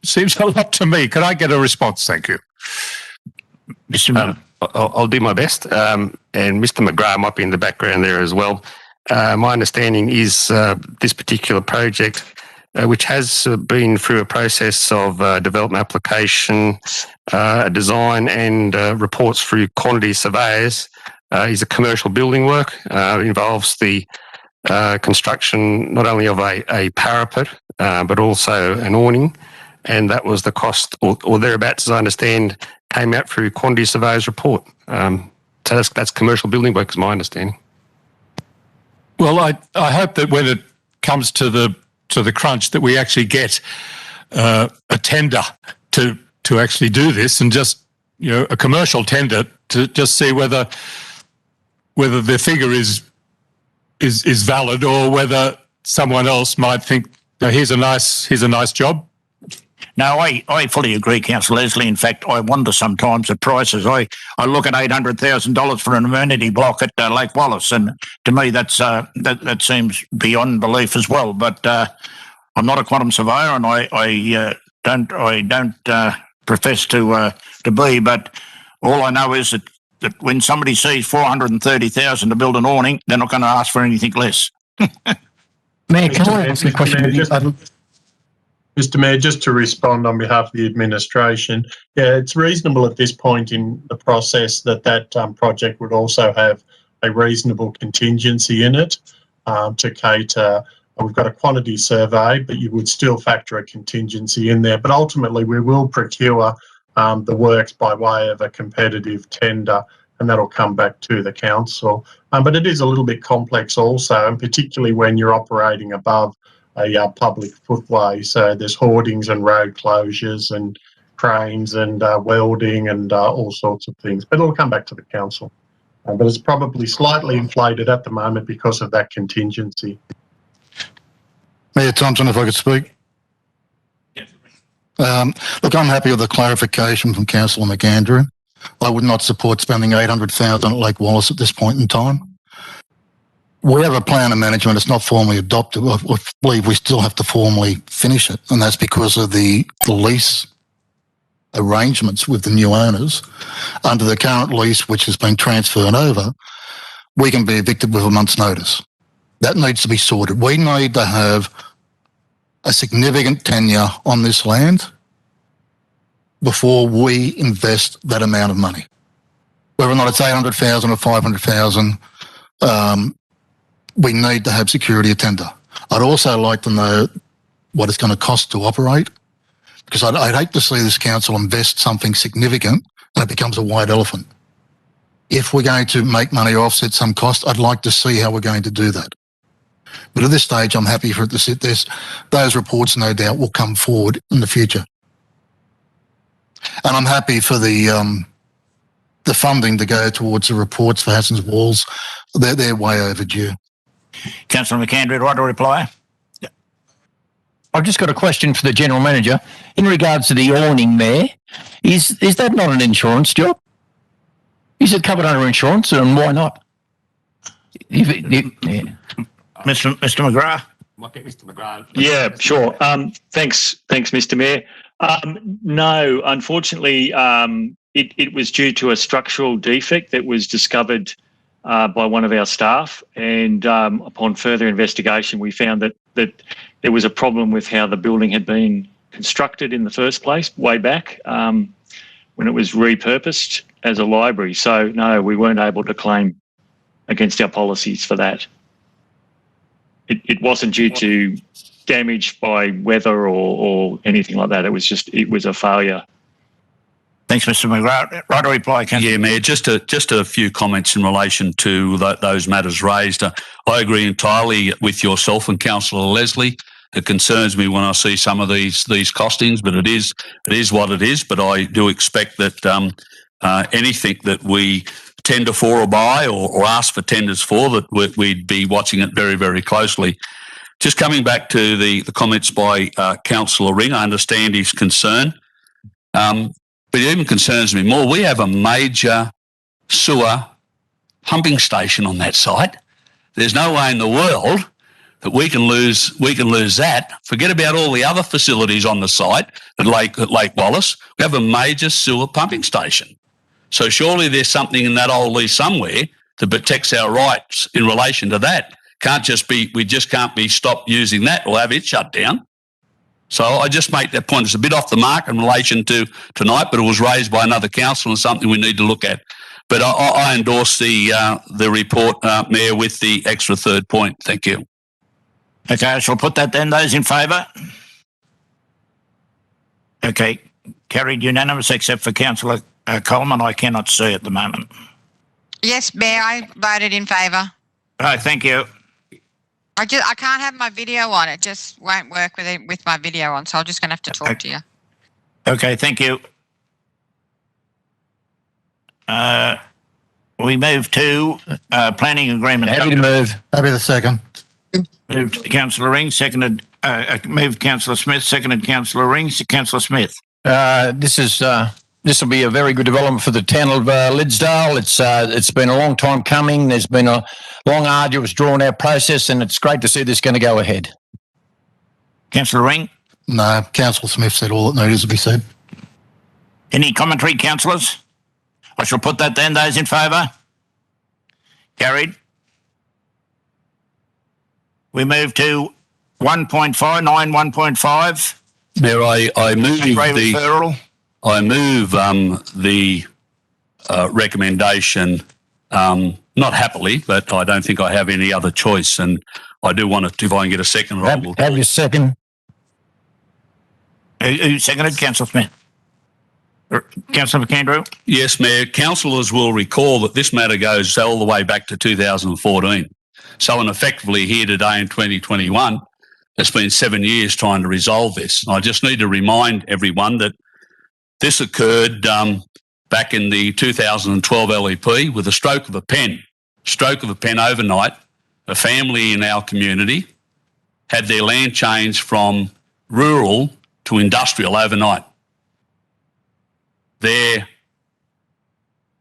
[SPEAKER 6] seems a lot to me. Could I get a response? Thank you.
[SPEAKER 9] I'll do my best. And Mr. McGrath might be in the background there as well. My understanding is this particular project, which has been through a process of development application, design and reports through quantity surveyors, is a commercial building work. It involves the construction not only of a parapet, but also an awning. And that was the cost, or thereabouts, as I understand, came out through quantity surveyors report. So that's commercial building work, is my understanding.
[SPEAKER 6] Well, I hope that when it comes to the crunch, that we actually get a tender to actually do this, and just a commercial tender to just see whether the figure is valid, or whether someone else might think, here's a nice job.
[SPEAKER 1] No, I fully agree, Councillor Leslie. In fact, I wonder sometimes at prices. I look at $800,000 for an amenity block at Lake Wallace, and to me that seems beyond belief as well. But I'm not a quantum surveyor, and I don't profess to be. But all I know is that when somebody sees $430,000 to build an awning, they're not going to ask for anything less.
[SPEAKER 7] Mayor, can I ask a question?
[SPEAKER 11] Mr. Mayor, just to respond on behalf of the administration, it's reasonable at this point in the process that project would also have a reasonable contingency in it to cater. We've got a quantity survey, but you would still factor a contingency in there. But ultimately, we will procure the works by way of a competitive tender, and that'll come back to the council. But it is a little bit complex also, and particularly when you're operating above a public footway. So there's hoardings and road closures and cranes and welding and all sorts of things. But it'll come back to the council. But it's probably slightly inflated at the moment because of that contingency.
[SPEAKER 7] Mayor Thompson, if I could speak. Look, I'm happy with the clarification from Councillor McAndrew. I would not support spending $800,000 at Lake Wallace at this point in time. We have a plan of management. It's not formally adopted. I believe we still have to formally finish it, and that's because of the lease arrangements with the new owners. Under the current lease, which has been transferred over, we can be evicted with a month's notice. That needs to be sorted. We need to have a significant tenure on this land before we invest that amount of money. Whether or not it's $800,000 or $500,000, we need to have security of tender. I'd also like to know what it's going to cost to operate, because I'd hate to see this council invest something significant and it becomes a white elephant. If we're going to make money or offset some cost, I'd like to see how we're going to do that. But at this stage, I'm happy for it to sit there. Those reports, no doubt, will come forward in the future. And I'm happy for the funding to go towards the reports for Hassans Walls. They're way overdue.
[SPEAKER 1] Councillor McAndrew, right to reply?
[SPEAKER 10] I've just got a question for the General Manager. In regards to the awning, Mayor, is that not an insurance job? Is it covered under insurance, and why not?
[SPEAKER 1] Mr. McGrath?
[SPEAKER 9] Mr. McGrath.
[SPEAKER 13] Yeah, sure. Thanks, Mr. Mayor. No, unfortunately, it was due to a structural defect that was discovered by one of our staff, and upon further investigation, we found that there was a problem with how the building had been constructed in the first place, way back when it was repurposed as a library. So, no, we weren't able to claim against our policies for that. It wasn't due to damage by weather or anything like that. It was a failure.
[SPEAKER 1] Thanks, Mr. McGrath. Right to reply, Councillor.
[SPEAKER 3] Yeah, Mayor, just a few comments in relation to those matters raised. I agree entirely with yourself and Councillor Leslie. It concerns me when I see some of these costings, but it is what it is. But I do expect that anything that we tender for or buy or ask for tenders for, that we'd be watching it very, very closely. just coming back to the comments by Councillor Ring, I understand his concern, but it even concerns me more. We have a major sewer pumping station on that site. There's no way in the world that we can lose that. Forget about all the other facilities on the site at Lake Wallace. We have a major sewer pumping station. So surely there's something in that old lease somewhere that protects our rights in relation to that. We just can't be stopped using that or have it shut down. So I just make that point. It's a bit off the mark in relation to tonight, but it was raised by another council and something we need to look at. But I endorse the report, Mayor, with the extra third point. Thank you.
[SPEAKER 1] Okay, I shall put that then. Those in favour? Okay, carried unanimous except for Councillor Coleman. I cannot see at the moment.
[SPEAKER 8] Yes, Mayor, I voted in favour.
[SPEAKER 1] Right, thank you.
[SPEAKER 8] I can't have my video on. It just won't work with my video on, so I'm just going to have to talk to you.
[SPEAKER 1] Okay, thank you. We move to planning agreement.
[SPEAKER 10] Happy to move.
[SPEAKER 7] Happy to second.
[SPEAKER 1] Moved Councillor Ring, seconded. Moved Councillor Smith, seconded Councillor Ring. Councillor Smith.
[SPEAKER 10] This will be a very good development for the town of Lithgow. It's been a long time coming. There's been a long, arduous, drawn-out process, and it's great to see this going to go ahead.
[SPEAKER 1] Councillor Ring.
[SPEAKER 7] No, Councillor Smith said all that needed to be said.
[SPEAKER 1] Any commentary, councillors? I shall put that then. Those in favour? Carried. We move to 1.5, 1.5.
[SPEAKER 3] Mayor, I move
[SPEAKER 1] referral.
[SPEAKER 3] I move the recommendation, not happily, but I don't think I have any other choice. And I do want to, if I can get a second.
[SPEAKER 10] Have your second.
[SPEAKER 1] Who seconded? Councillor Smith. Councillor McAndrew?
[SPEAKER 3] Yes, Mayor. Councillors will recall that this matter goes all the way back to 2014. So, effectively here today in 2021, it's been 7 years trying to resolve this. I just need to remind everyone that this occurred back in the 2012 LEP with a stroke of a pen overnight. A family in our community had their land changed from rural to industrial overnight. Their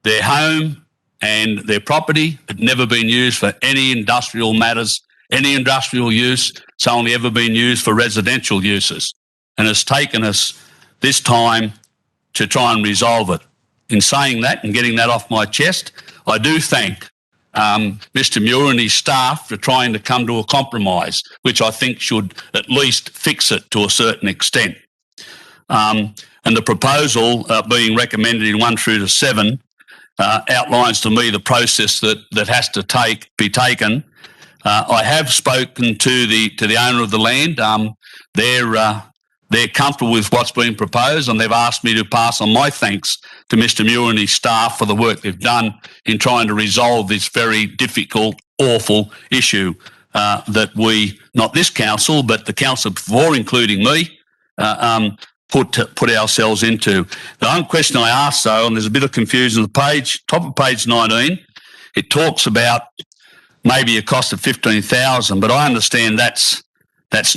[SPEAKER 3] home and their property had never been used for any industrial matters, any industrial use. It's only ever been used for residential uses. And it's taken us this time to try and resolve it. In saying that and getting that off my chest, I do thank Mr. Muir and his staff for trying to come to a compromise, which I think should at least fix it to a certain extent. And the proposal being recommended in 1 through to 7 outlines to me the process that has to be taken. I have spoken to the owner of the land. They're comfortable with what's been proposed, and they've asked me to pass on my thanks to Mr. Muir and his staff for the work they've done in trying to resolve this very difficult, awful issue that we, not this council, but the council before, including me, put ourselves into. The one question I asked, though, and there's a bit of confusion on the page, top of page 19, it talks about maybe a cost of $15,000, but I understand that's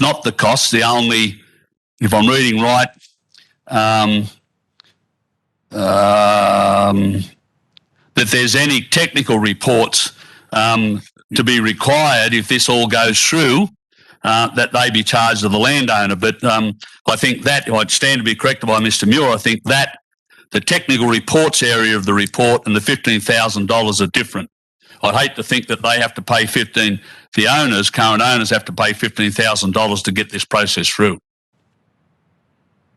[SPEAKER 3] not the cost. The only, if I'm reading right, that there's any technical reports to be required if this all goes through, that they be charged to the landowner. But I think that, I'd stand to be corrected by Mr. Muir, I think that the technical reports area of the report and the $15,000 are different. I'd hate to think that they have to pay current owners have to pay $15,000 to get this process through.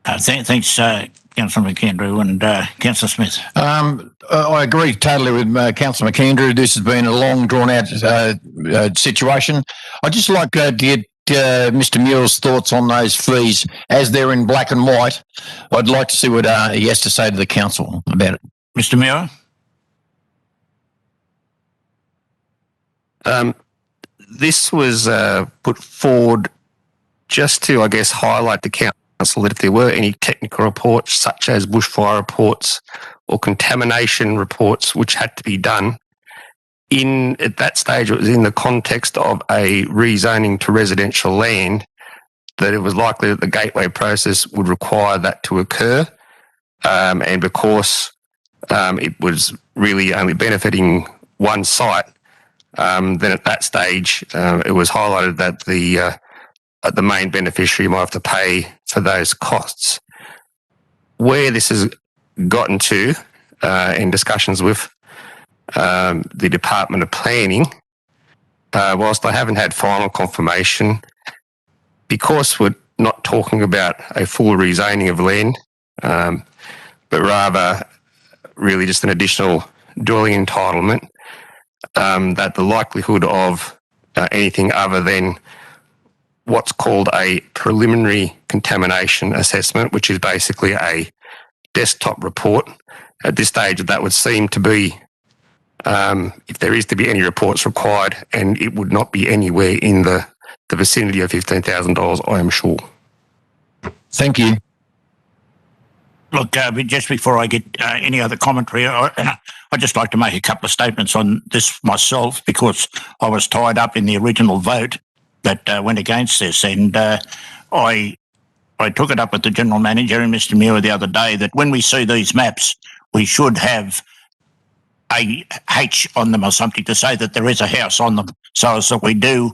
[SPEAKER 1] Thanks, Councillor McAndrew and Councillor Smith.
[SPEAKER 10] I agree totally with Councillor McAndrew. This has been a long, drawn-out situation. I'd just like to get Mr. Muir's thoughts on those fees as they're in black and white. I'd like to see what he has to say to the council about it.
[SPEAKER 1] Mr. Muir?
[SPEAKER 9] This was put forward just to, I guess, highlight the council that if there were any technical reports such as bushfire reports or contamination reports which had to be done, at that stage, it was in the context of a rezoning to residential land, that it was likely that the gateway process would require that to occur. And because it was really only benefiting one site, then at that stage, it was highlighted that the main beneficiary might have to pay for those costs. Where this has gotten to in discussions with the Department of Planning, whilst I haven't had final confirmation, because we're not talking about a full rezoning of land, but rather really just an additional dwelling entitlement, that the likelihood of anything other than what's called a preliminary contamination assessment, which is basically a desktop report, at this stage that would seem to be, if there is to be any reports required, and it would not be anywhere in the vicinity of $15,000, I am sure.
[SPEAKER 10] Thank you.
[SPEAKER 1] Look, just before I get any other commentary, I'd just like to make a couple of statements on this myself, because I was tied up in the original vote that went against this, and I took it up with the General Manager and Mr Muir the other day that when we see these maps, we should have a H on them or something to say that there is a house on them, so as that we do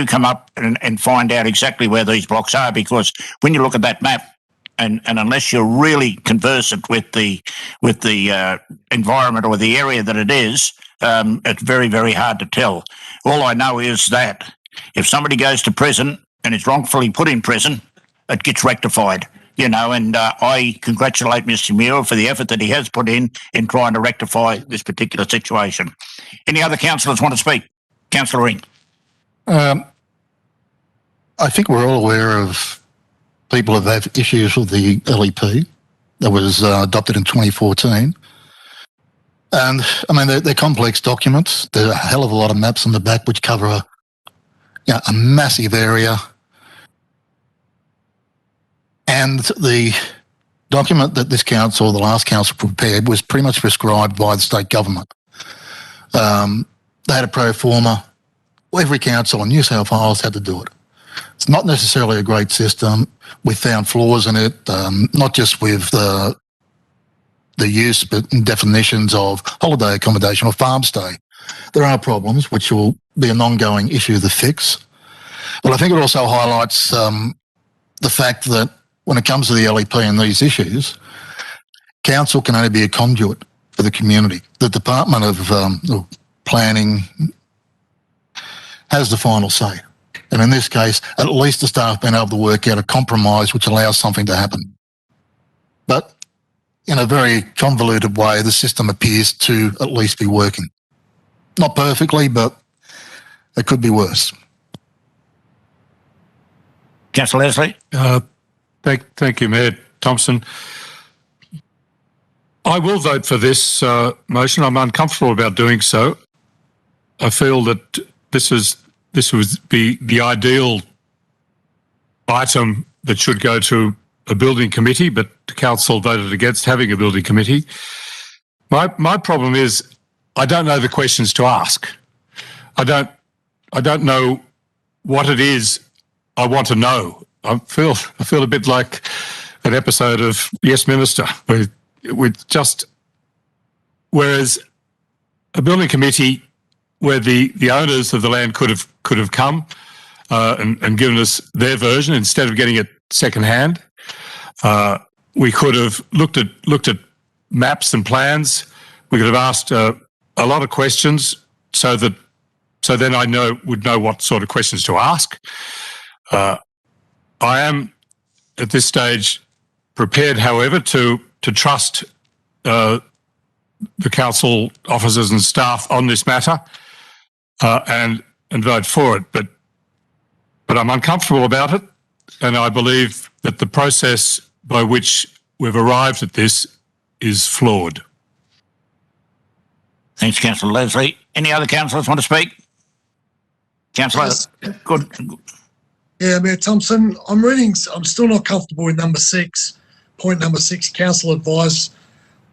[SPEAKER 1] come up and find out exactly where these blocks are, because when you look at that map, and unless you're really conversant with the environment or the area that it is, it's very, very hard to tell. All I know is that if somebody goes to prison and is wrongfully put in prison, it gets rectified, and I congratulate Mr Muir for the effort that he has put in trying to rectify this particular situation. Any other councillors want to speak? Councillor Ring.
[SPEAKER 7] I think we're all aware of people that have issues with the LEP that was adopted in 2014. And, I mean, they're complex documents. There are a hell of a lot of maps on the back which cover a massive area. And the document that this council, the last council, prepared was pretty much prescribed by the state government. They had a pro forma. Every council in New South Wales had to do it. It's not necessarily a great system. We found flaws in it, not just with the use, but in definitions of holiday accommodation or farm stay. There are problems which will be an ongoing issue to fix. But I think it also highlights the fact that when it comes to the LEP and these issues, council can only be a conduit for the community. The Department of Planning has the final say. And in this case, at least the staff have been able to work out a compromise which allows something to happen. But in a very convoluted way, the system appears to at least be working. Not perfectly, but it could be worse.
[SPEAKER 1] Councillor Leslie.
[SPEAKER 6] Thank you, Mayor Thompson. I will vote for this motion. I'm uncomfortable about doing so. I feel that this would be the ideal item that should go to a building committee, but the council voted against having a building committee. My problem is I don't know the questions to ask. I don't know what it is I want to know. I feel a bit like an episode of Yes Minister, whereas a building committee where the owners of the land could have come and given us their version instead of getting it secondhand. We could have looked at maps and plans. We could have asked a lot of questions so then I would know what sort of questions to ask. I am at this stage prepared, however, to trust the council officers and staff on this matter and vote for it. But I'm uncomfortable about it, and I believe that the process by which we've arrived at this is flawed.
[SPEAKER 1] Thanks, Councillor Leslie. Any other councillors want to speak? Councillor, good.
[SPEAKER 4] Yeah, Mayor Thompson, I'm still not comfortable with number 6. Point number 6, council advised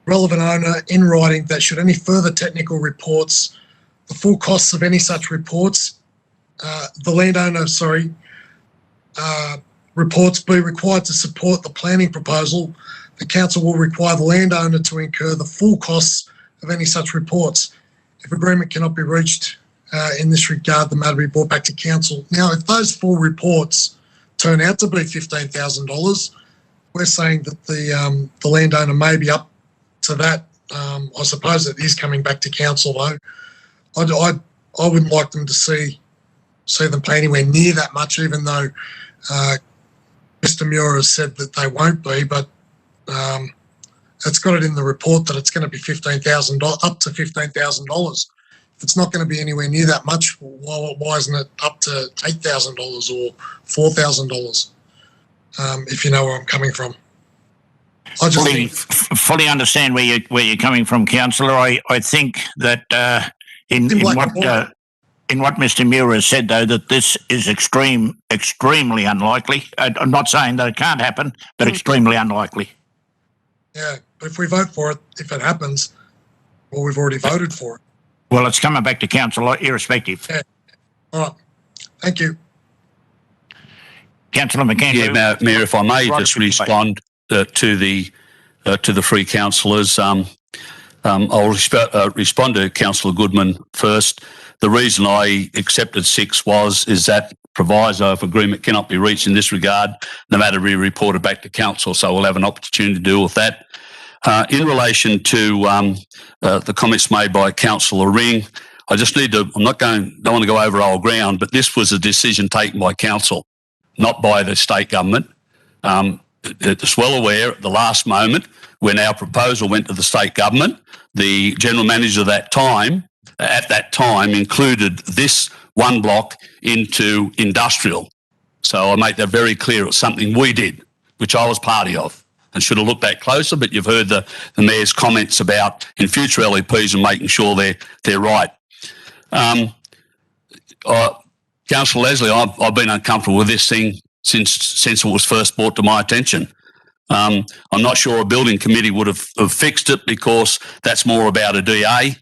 [SPEAKER 4] relevant owner in writing that should any further technical reports the full costs of any such reports, reports be required to support the planning proposal, the council will require the landowner to incur the full costs of any such reports. If agreement cannot be reached in this regard, the matter be brought back to council. Now, if those full reports turn out to be $15,000, we're saying that the landowner may be up to that. I suppose it is coming back to council though. I wouldn't like them to see them pay anywhere near that much, even though Mr. Muir has said that they won't be, but it's got it in the report that it's going to be $15,000, up to $15,000. If it's not going to be anywhere near that much, why isn't it up to $8,000 or $4,000? If you know where I'm coming from. I just
[SPEAKER 1] fully understand where you're coming from, Councillor. I think that in what Mr. Muir has said, though, that this is extremely unlikely. I'm not saying that it can't happen, but extremely unlikely.
[SPEAKER 4] Yeah, but if we vote for it, if it happens, well, we've already voted for it.
[SPEAKER 1] Well, it's coming back to council, irrespective.
[SPEAKER 4] Yeah. All right. Thank you.
[SPEAKER 1] Councillor McAndrew.
[SPEAKER 3] Yeah, Mayor, if I may just respond to the three councillors. I'll respond to Councillor Goodman first. The reason I accepted 6 is that proviso, if agreement cannot be reached in this regard, the matter be reported back to council. So we'll have an opportunity to deal with that. In relation to the comments made by Councillor Ring, I just need to. Don't want to go over old ground, but this was a decision taken by council, not by the state government. It's well aware at the last moment when our proposal went to the state government, the general manager at that time included this one block into industrial. So I make that very clear. It was something we did, which I was party of, and should have looked at closer. But you've heard the Mayor's comments about in future LEPs and making sure they're right. Councillor Leslie, I've been uncomfortable with this thing since it was first brought to my attention. I'm not sure a building committee would have fixed it because that's more about a DA.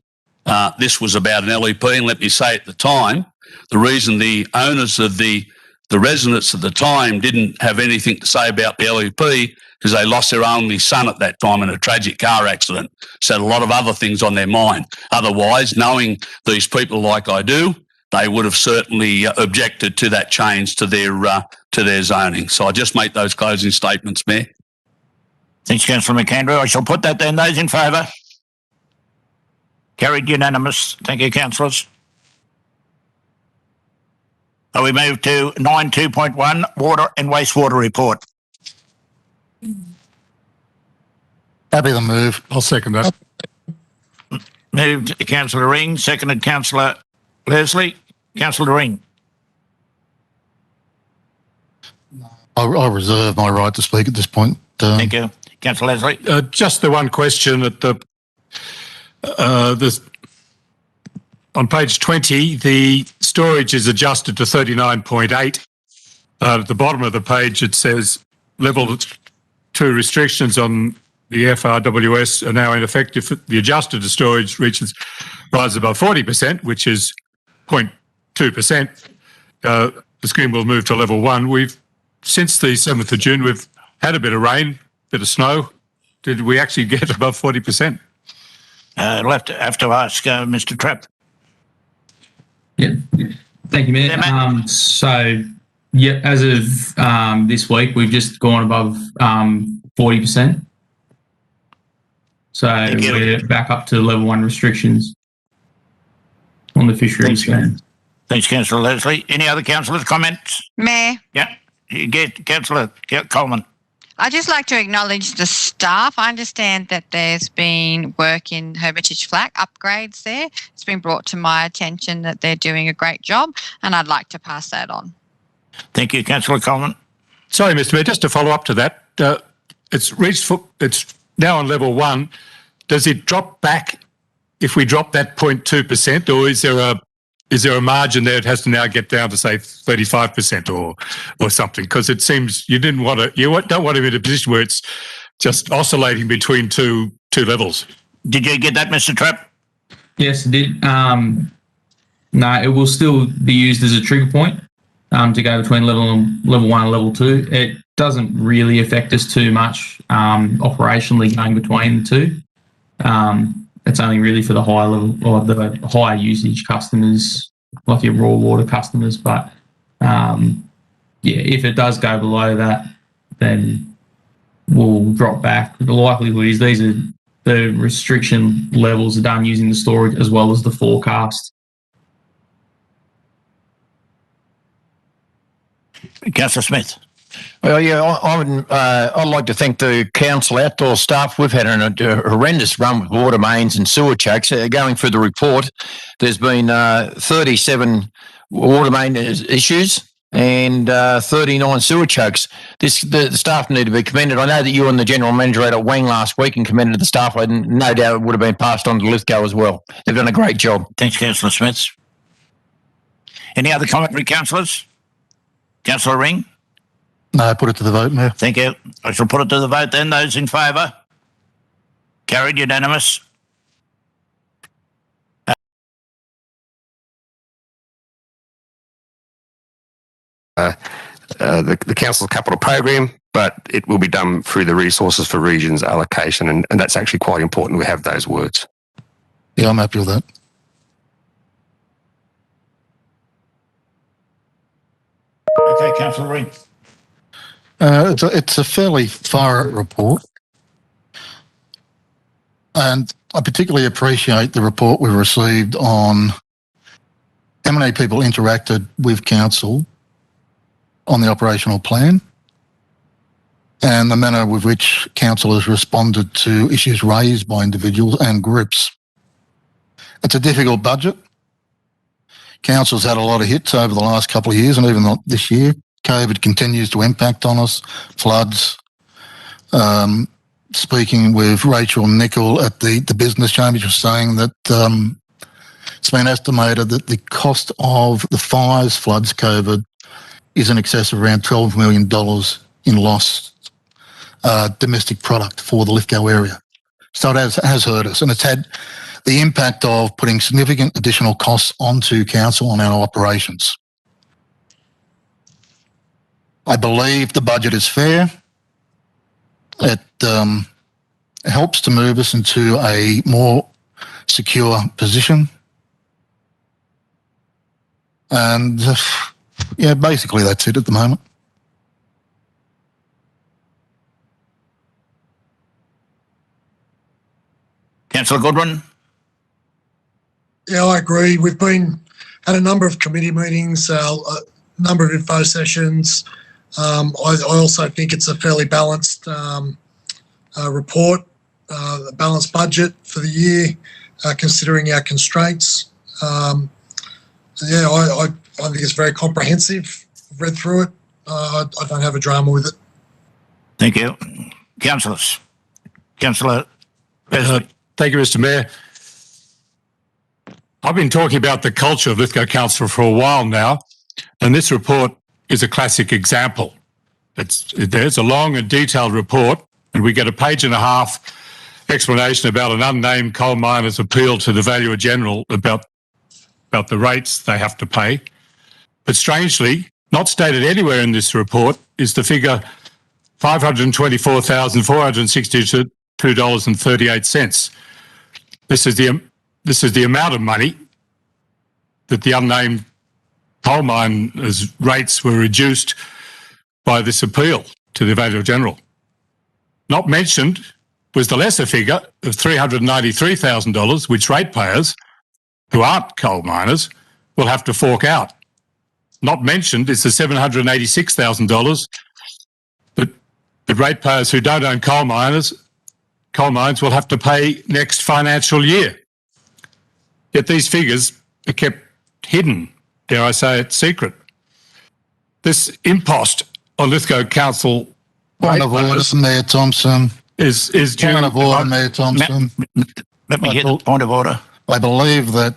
[SPEAKER 3] This was about an LEP, and let me say at the time, the reason the owners of the residents at the time didn't have anything to say about the LEP is they lost their only son at that time in a tragic car accident. So had a lot of other things on their mind. Otherwise, knowing these people like I do, they would have certainly objected to that change to their zoning. So I just make those closing statements, Mayor.
[SPEAKER 1] Thanks, Councillor McAndrew. I shall put that then. Those in favour? Carried unanimous. Thank you, councillors. We move to 9.2.1, Water and Wastewater Report.
[SPEAKER 7] Happy to move.
[SPEAKER 6] I'll second that.
[SPEAKER 1] Moved Councillor Ring, seconded Councillor Leslie. Councillor Ring.
[SPEAKER 7] I reserve my right to speak at this point.
[SPEAKER 1] Thank you. Councillor Leslie.
[SPEAKER 6] Just the one question at on page 20, the storage is adjusted to 39.8. At the bottom of the page, it says level 2 restrictions on the FRWS are now in effect if the adjusted storage rises above 40%, which is 0.2%. The scheme will move to level 1. Since the 7th of June, we've had a bit of rain, bit of snow. Did we actually get above 40%?
[SPEAKER 1] I'll have to ask Mr. Trapp.
[SPEAKER 14] Yeah, thank you, Mayor. As of this week, we've just gone above 40%. So we're back up to level 1 restrictions on the fisheries scheme.
[SPEAKER 1] Thanks, Councillor Leslie. Any other councillors' comments?
[SPEAKER 8] Mayor.
[SPEAKER 1] Yeah, you get Councillor Coleman.
[SPEAKER 8] I'd just like to acknowledge the staff. I understand that there's been work in Hermitage Flat, upgrades there. It's been brought to my attention that they're doing a great job, and I'd like to pass that on.
[SPEAKER 1] Thank you, Councillor Coleman.
[SPEAKER 6] Sorry, Mr. Mayor, just to follow up to that, it's now on level 1. Does it drop back if we drop that 0.2%, or is there a margin there? It has to now get down to say 35% or something, because it seems you don't want to be in a position where it's just oscillating between two levels.
[SPEAKER 1] Did you get that, Mr. Trapp?
[SPEAKER 14] Yes, I did. No, it will still be used as a trigger point to go between level 1 and level 2. It doesn't really affect us too much operationally going between the two. It's only really for the higher level or the higher usage customers, like your raw water customers. But if it does go below that, then we'll drop back. The likelihood is these are the restriction levels are done using the storage as well as the forecast.
[SPEAKER 1] Councillor Smith.
[SPEAKER 10] Well, yeah, I'd like to thank the council outdoor staff. We've had a horrendous run with water mains and sewer chokes. Going through the report, there's been 37 water main issues and 39 sewer chokes. The staff need to be commended. I know that you and the General Manager had a wang last week and commended the staff, and no doubt it would have been passed on to Lithgow as well. They've done a great job.
[SPEAKER 1] Thanks, Councillor Smith. Any other commentary, councillors? Councillor Ring?
[SPEAKER 7] No, put it to the vote, Mayor.
[SPEAKER 1] Thank you. I shall put it to the vote then. Those in favour? Carried, unanimous.
[SPEAKER 9] The council's capital program, but it will be done through the resources for regions allocation, and that's actually quite important. We have those words.
[SPEAKER 7] Yeah, I'm happy with that.
[SPEAKER 1] Okay, Councillor Ring.
[SPEAKER 7] It's a fairly thorough report, and I particularly appreciate the report we received on how many people interacted with council on the operational plan and the manner with which council has responded to issues raised by individuals and groups. It's a difficult budget. Council's had a lot of hits over the last couple of years and even this year. COVID continues to impact on us, floods. Speaking with Rachel Nicol at the Business Chamber, she was saying that it's been estimated that the cost of the fires, floods, COVID is in excess of around $12 million in lost domestic product for the Lithgow area. So it has hurt us, and it's had the impact of putting significant additional costs onto council on our operations. I believe the budget is fair. It helps to move us into a more secure position. And yeah, basically that's it at the moment.
[SPEAKER 1] Councillor Goodwin.
[SPEAKER 4] Yeah, I agree. We've had a number of committee meetings, a number of info sessions. I also think it's a fairly balanced report, a balanced budget for the year, considering our constraints. I think it's very comprehensive. I've read through it. I don't have a drama with it.
[SPEAKER 1] Thank you. Councillors. Councillor.
[SPEAKER 6] Thank you, Mr. Mayor. I've been talking about the culture of Lithgow Council for a while now, and this report is a classic example. There's a long and detailed report, and we get a page and a half explanation about an unnamed coal miner's appeal to the Valuer General about the rates they have to pay. But strangely, not stated anywhere in this report is the figure $524,462.38. This is the amount of money that the unnamed coal miners' rates were reduced by this appeal to the Valuer General. Not mentioned was the lesser figure of $393,000, which ratepayers who aren't coal miners will have to fork out. Not mentioned is the $786,000 that ratepayers who don't own coal mines will have to pay next financial year. Yet these figures are kept hidden, dare I say it, secret. This impost on Lithgow Council
[SPEAKER 7] Point of order, Mayor Thompson.
[SPEAKER 6] is due.
[SPEAKER 7] Point of order, Mayor Thompson.
[SPEAKER 1] Let me get the point of order.
[SPEAKER 7] I believe that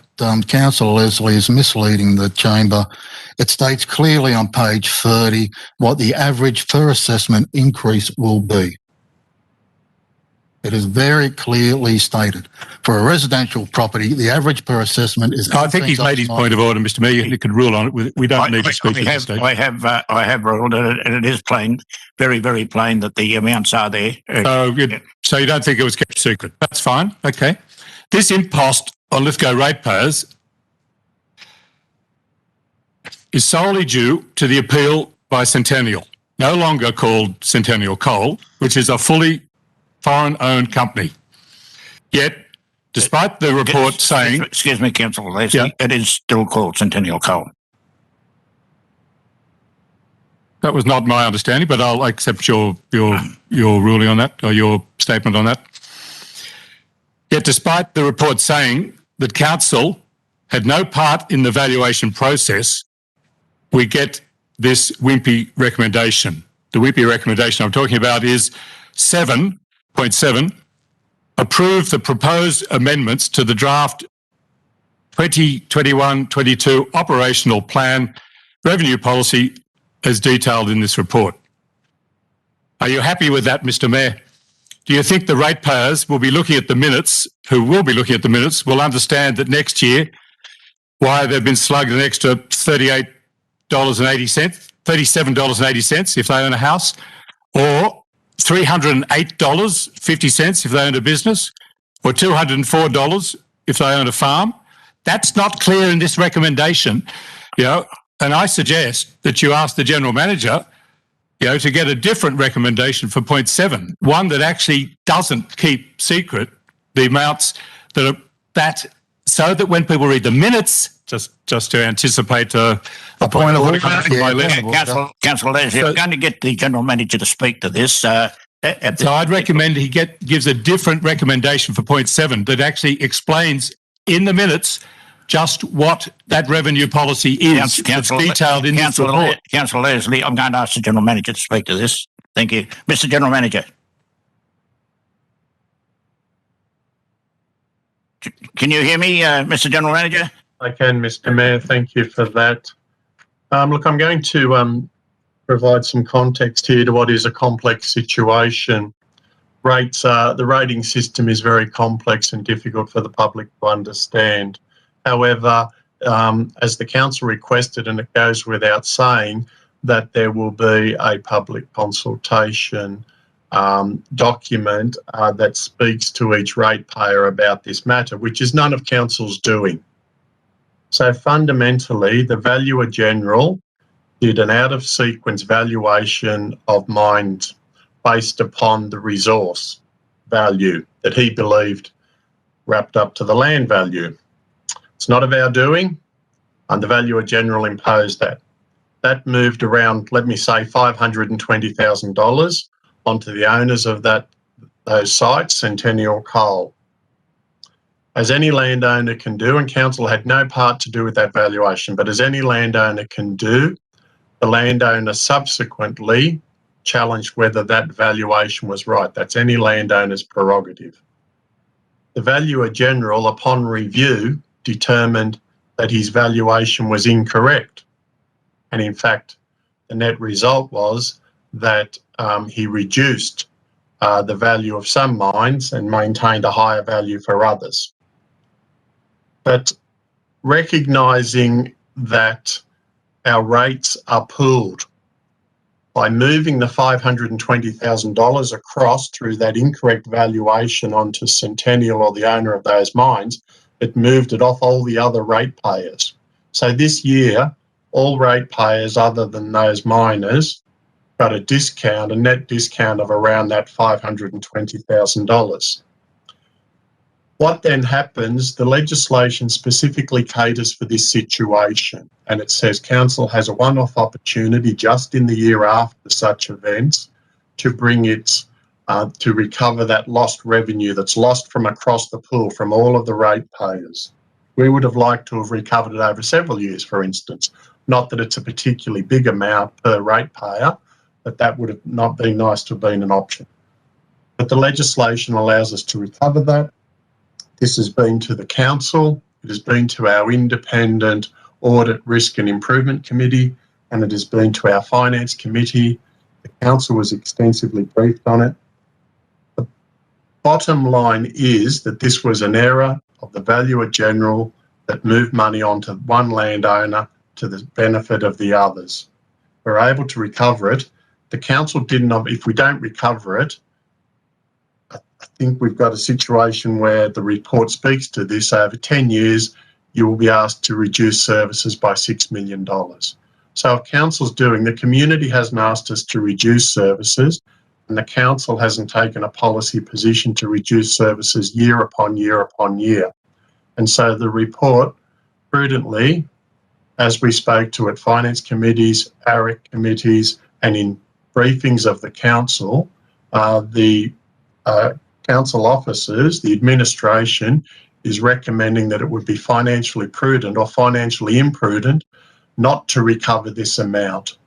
[SPEAKER 7] Councillor Leslie is misleading the chamber. It states clearly on page 30 what the average per assessment increase will be. It It is very clearly stated. For a residential property, the average per assessment is...
[SPEAKER 6] I think he's made his point of order, Mr Mayor. You can rule on it. We don't need to speak at this stage.
[SPEAKER 1] I have ruled, and it is plain, very, very plain that the amounts are there.
[SPEAKER 6] So you don't think it was kept secret? That's fine. Okay. This impost on Lithgow ratepayers is solely due to the appeal by Centennial, no longer called Centennial Coal, which is a fully foreign-owned company. Yet, despite the report saying...
[SPEAKER 1] Excuse me, Councillor Leslie, It is still called Centennial Coal.
[SPEAKER 6] That was not my understanding, but I'll accept your ruling on that, or your statement on that. Yet, despite the report saying that council had no part in the valuation process, we get this wimpy recommendation. The wimpy recommendation I'm talking about is 7.7, approve the proposed amendments to the draft 2021-22 operational plan revenue policy as detailed in this report. Are you happy with that, Mr Mayor? Do you think the ratepayers will be looking at the minutes, will understand that next year why they've been slugged an extra $37.80 if they own a house, or $308.50 if they own a business, or $204 if they own a farm? That's not clear in this recommendation, and I suggest that you ask the General Manager, to get a different recommendation for point 7, one that actually doesn't keep secret the amounts that are so that when people read the minutes, just to anticipate a point of order from my level.
[SPEAKER 1] Councillor Leslie, I'm going to get the General Manager to speak to this. So
[SPEAKER 6] I'd recommend he gives a different recommendation for point 7 that actually explains in the minutes just what that revenue policy is. It's detailed in this report.
[SPEAKER 1] Councillor Leslie, I'm going to ask the General Manager to speak to this. Thank you. Mr General Manager. Can you hear me, Mr General Manager?
[SPEAKER 11] I can, Mr Mayor. Thank you for that. Look, I'm going to provide some context here to what is a complex situation. The rating system is very complex and difficult for the public to understand. However, as the council requested, and it goes without saying, that there will be a public consultation document that speaks to each ratepayer about this matter, which is none of council's doing. So fundamentally, the Valuer General did an out-of-sequence valuation of mines based upon the resource value that he believed wrapped up to the land value. It's not of our doing, and the Valuer General imposed that. That moved around, let me say, $520,000 onto the owners of those sites, Centennial Coal. As any landowner can do, and council had no part to do with that valuation, but as any landowner can do, the landowner subsequently challenged whether that valuation was right. That's any landowner's prerogative. The Valuer General, upon review, determined that his valuation was incorrect. And in fact, the net result was that he reduced the value of some mines and maintained a higher value for others. But recognising that our rates are pooled, by moving the $520,000 across through that incorrect valuation onto Centennial or the owner of those mines, it moved it off all the other ratepayers. So this year, all ratepayers other than those miners got a net discount of around that $520,000. What then happens, the legislation specifically caters for this situation, and it says council has a one-off opportunity just in the year after such events to bring its to recover that lost revenue that's lost from across the pool from all of the ratepayers. We would have liked to have recovered it over several years, for instance. Not that it's a particularly big amount per ratepayer, but that would have not been nice to have been an option. But the legislation allows us to recover that. This has been to the council, it has been to our independent audit, risk and improvement committee, and it has been to our finance committee. The council was extensively briefed on it. bottom line is that this was an error of the Valuer General that moved money onto one landowner to the benefit of the others. We're able to recover it. The council didn't, if we don't recover it, I think we've got a situation where the report speaks to this. Over 10 years, you will be asked to reduce services by $6 million. So if council's doing, the community hasn't asked us to reduce services, and the council hasn't taken a policy position to reduce services year upon year upon year. And so the report, prudently, as we spoke to at finance committees, ARIC committees, and in briefings of the council, the council officers, the administration, is recommending that it would be financially prudent or financially imprudent not to recover this amount.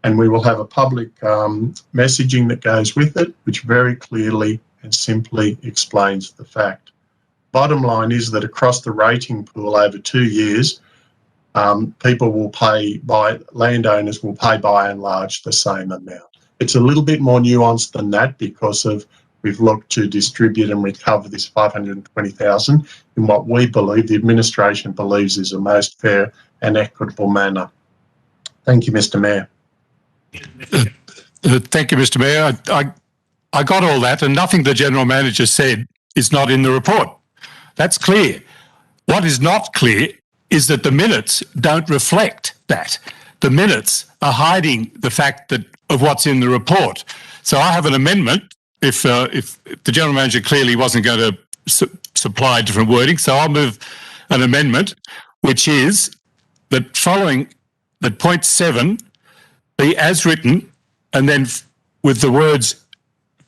[SPEAKER 11] And we will have a public messaging that goes with it, which very clearly and simply explains the fact. Bottom line is that across the rating pool over 2 years, people will pay landowners will pay by and large the same amount. It's a little bit more nuanced than that because of we've looked to distribute and recover this $520,000 in what we believe, the administration believes, is the most fair and equitable manner. Thank you, Mr. Mayor.
[SPEAKER 6] Thank you, Mr. Mayor. I got all that, and nothing the General Manager said is not in the report. That's clear. What is not clear is that the minutes don't reflect that. The minutes are hiding the fact of what's in the report. So I have an amendment if the General Manager clearly wasn't going to supply different wording. So I'll move an amendment, which is that following that point 7 be as written, and then with the words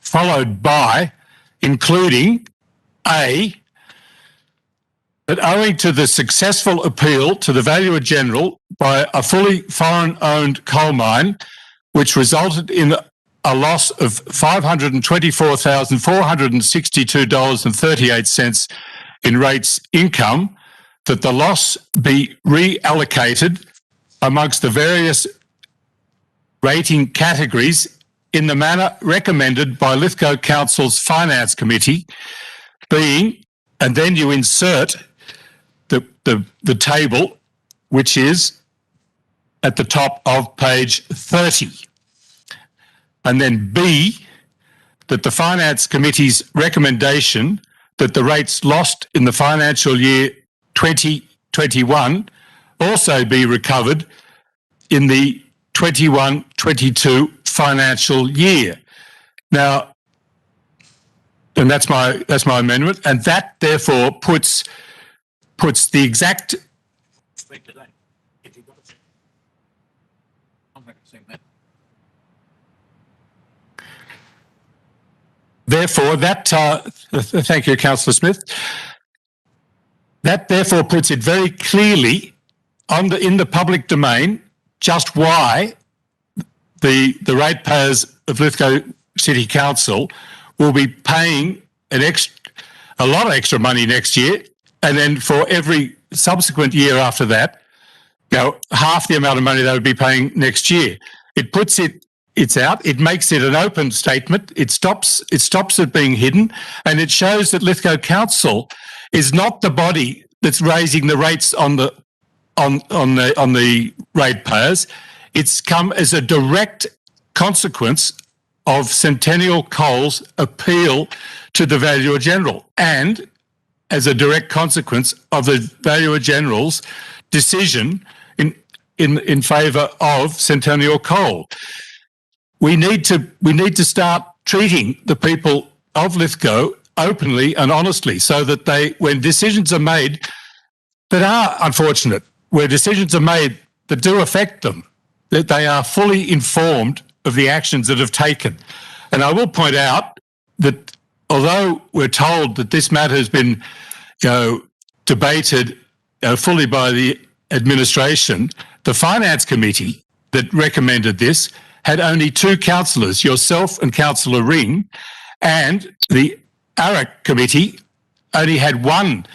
[SPEAKER 6] followed by, including A, that owing to the successful appeal to the Valuer General by a fully foreign-owned coal mine, which resulted in a loss of $524,462.38 in rates income, that the loss be reallocated amongst the various rating categories in the manner recommended by Lithgow Council's Finance Committee, being, and then you insert the table, which is at the top of page 30. And then B, that the Finance Committee's recommendation that the rates lost in the financial year 2021 also be recovered in the 21-22 financial year. Now, and that's my amendment, and that therefore puts the exact. Therefore, thank you, Councillor Smith. That therefore puts it very clearly in the public domain just why the ratepayers of Lithgow City Council will be paying a lot of extra money next year, and then for every subsequent year after that, half the amount of money they would be paying next year. It puts it's out. It makes it an open statement. It stops it being hidden, and it shows that Lithgow Council is not the body that's raising the rates on the ratepayers. It's come as a direct consequence of Centennial Coal's appeal to the Valuer General, and as a direct consequence of the Valuer General's decision in favour of Centennial Coal. We need to start treating the people of Lithgow openly and honestly, so that when decisions are made that are unfortunate, where decisions are made that do affect them, that they are fully informed of the actions that have taken. And I will point out that although we're told that this matter has been, debated fully by the administration, the Finance Committee that recommended this had only 2 councillors, yourself and Councillor Ring, and the ARIC Committee only had 1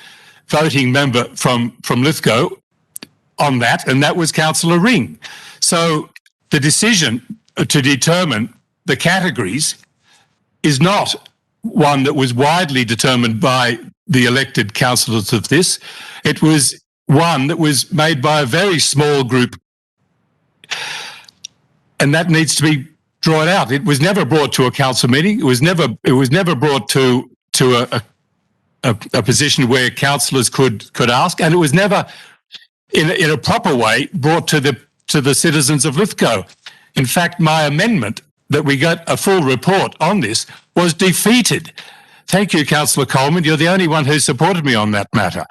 [SPEAKER 6] voting member from Lithgow on that, and that was Councillor Ring. So the decision to determine the categories is not one that was widely determined by the elected councillors of this. It was one that was made by a very small group, and that needs to be drawn out. It was never brought to a council meeting. It was never brought to a position where councillors could ask, and it was never in a proper way brought to the citizens of Lithgow. In fact, my amendment that we got a full report on this was defeated. Thank you, Councillor Coleman. You're the only one who supported me on that matter.